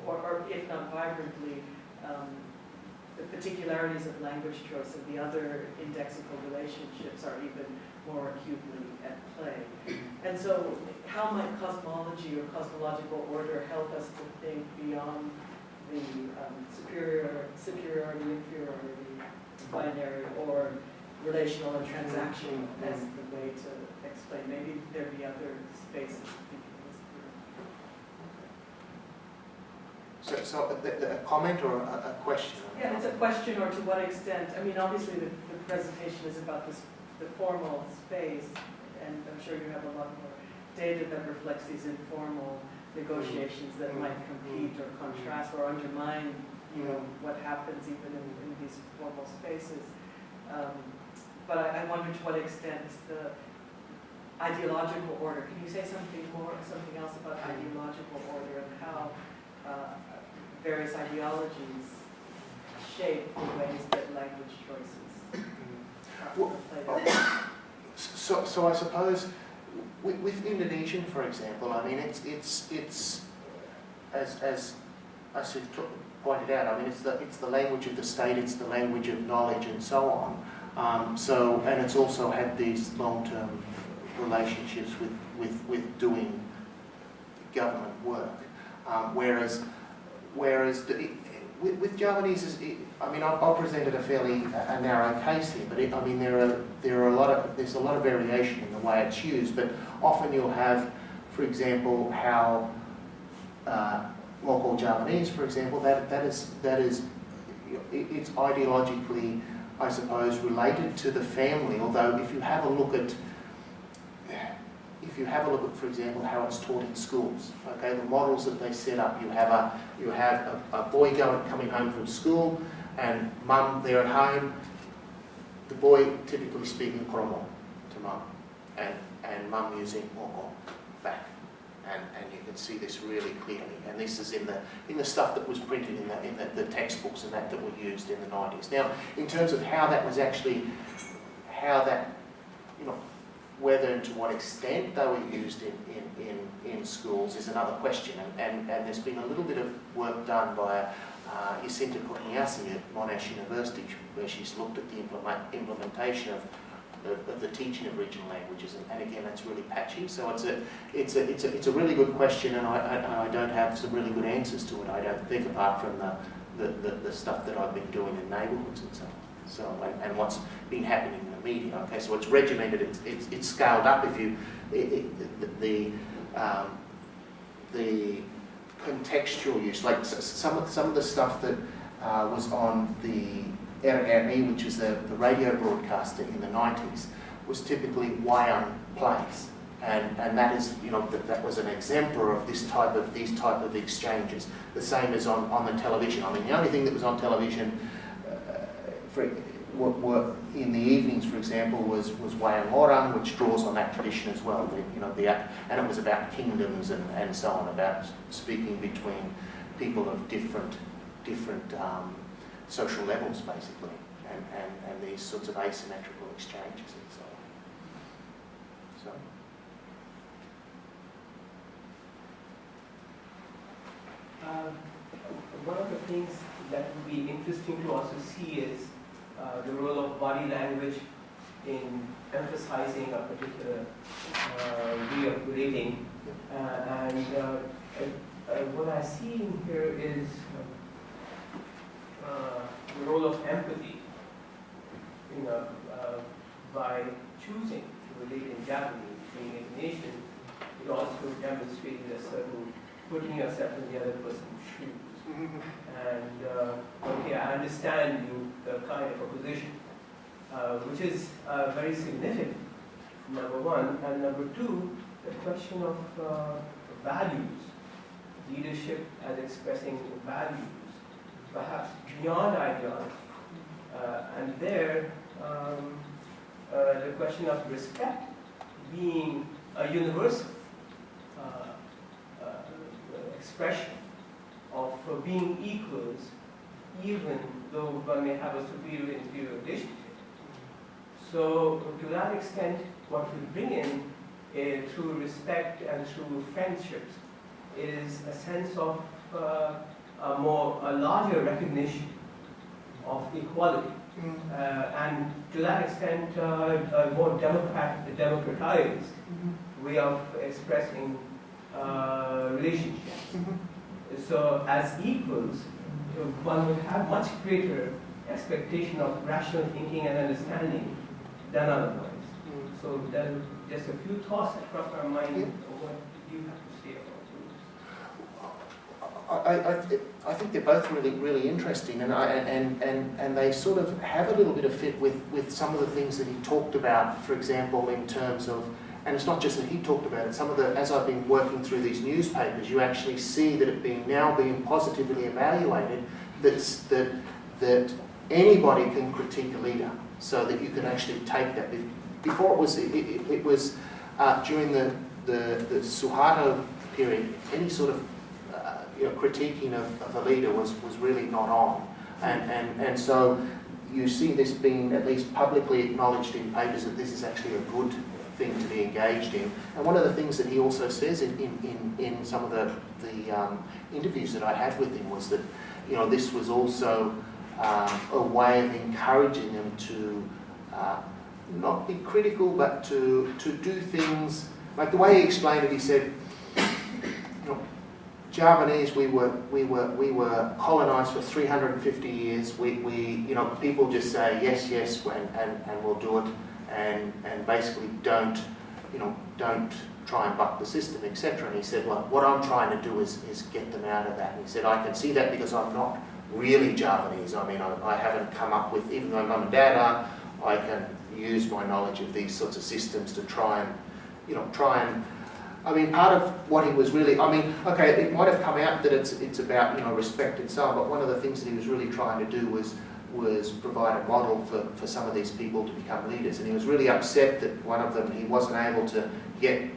or if not vibrantly, the particularities of language choice and the other indexical relationships are even more acutely at play. And so how might cosmology or cosmological order help us to think beyond the superiority, inferiority, binary, or relational and transactional as the way to explain? Maybe there'd be other spaces to think of this. So a comment or a question? Yeah, it's a question, or to what extent. I mean, obviously the presentation is about this, the formal space, and I'm sure you have a lot more data that reflects these informal negotiations that might compete or contrast or undermine, you know, what happens even in these formal spaces. But I wonder to what extent the ideological order. Can you say something else about ideological order and how various ideologies shape the ways that language choices are played out? So I suppose with Indonesian, for example, I mean it's as Asif pointed out, I mean it's the language of the state, it's the language of knowledge and so on. And it's also had these long-term relationships with doing government work, whereas with Javanese, I mean, I've presented a fairly narrow case here, but I mean, there's a lot of variation in the way it's used. But often you'll have, for example, how local Javanese, for example, it's ideologically, I suppose, related to the family. Although if you have a look at for example, how it's taught in schools, okay, the models that they set up, you have a boy coming home from school, and mum there at home, the boy typically speaking Kromo to mum, and mum using Oko back, and you can see this really clearly. And this is in the stuff that was printed in the textbooks and that were used in the 90s. Now, in terms of how that, you know, whether and to what extent they were used in schools is another question, and there's been a little bit of work done by Jacinta Kurniasi at Monash University, where she's looked at the implementation of the teaching of regional languages, and again that's really patchy. So it's a really good question, and I don't have some really good answers to it. I don't think, apart from the stuff that I've been doing in neighbourhoods and so on. So and what's been happening in the media. Okay, so it's regimented, it's scaled up. If you the contextual use, like some of the stuff that was on the RRI, which is the radio broadcaster in the 90s, was typically Wayang plays, and that is, you know, that was an exemplar of these type of exchanges. The same as on the television. I mean, the only thing that was on television were in the evenings, for example, was Wayang Orang, which draws on that tradition as well. And it was about kingdoms and so on, about speaking between people of different social levels, basically, and these sorts of asymmetrical exchanges and so on. One of the things that would be interesting to also see is the role of body language in emphasizing a particular way of relating. What I see in here is the role of empathy. You know, by choosing to relate in Japanese, being Indonesian, it also demonstrated a certain putting yourself in the other person's shoes. And okay, I understand the kind of a position, which is very significant, number one. And number two, the question of values, leadership as expressing values, perhaps beyond ideology. And there, the question of respect being a universal expression of being equals, even though one may have a superior-inferior relationship. So to that extent, what we bring in through respect and through friendships is a sense of a larger recognition of equality. And to that extent, a more democratized way of expressing relationships. So as equals, one would have much greater expectation of rational thinking and understanding than otherwise. So then just a few thoughts that crossed my mind of what you have to say about this. I think they're both really interesting, and they sort of have a little bit of fit with some of the things that he talked about. For example, in terms of, and it's not just that he talked about it. Some of the, as I've been working through these newspapers, you actually see that it now being positively evaluated that anybody can critique a leader, so that you can actually take that. Before it was during the Suharto period, any sort of critiquing of a leader was really not on, and so you see this being at least publicly acknowledged in papers that this is actually a good thing to be engaged in. And one of the things that he also says in some of the interviews that I had with him was that this was also a way of encouraging them to not be critical, but to do things like the way he explained it. He said, Javanese, we were colonized for 350 years. People just say yes, and we'll do it, and basically don't try and buck the system, etc. And he said, well, what I'm trying to do is get them out of that. And he said, I can see that because I'm not really Javanese. I mean, I haven't come up with, even though Mum and Dad are, I can use my knowledge of these sorts of systems to try and. I mean, part of what he was really, okay, it might have come out that it's about respect and so on, but one of the things that he was really trying to do was provide a model for some of these people to become leaders, and he was really upset that one of them, he wasn't able to get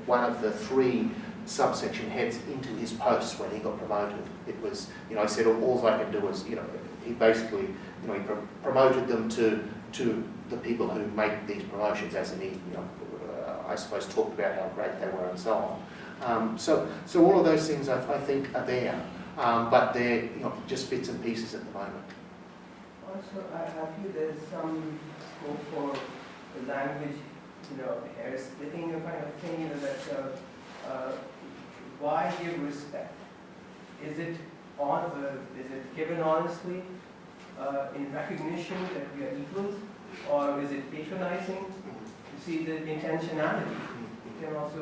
one of the 3 subsection heads into his post when he got promoted. It was, he said all I can do is, he basically, he promoted them to the people who make these promotions, as in he, I suppose, talked about how great they were and so on. So all of those things I think are there, but they're just bits and pieces at the moment. Also, I feel there's some scope for the language, hair splitting kind of thing, that why give respect? Is it given honestly in recognition that we are equals, or is it patronizing? You see the intentionality can also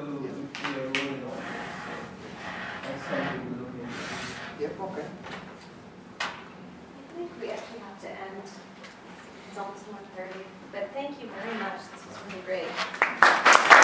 play a role in all this. That's something to look into. Yep, okay. I think we actually have to end. It's almost 1:30, but thank you very much. This was really great.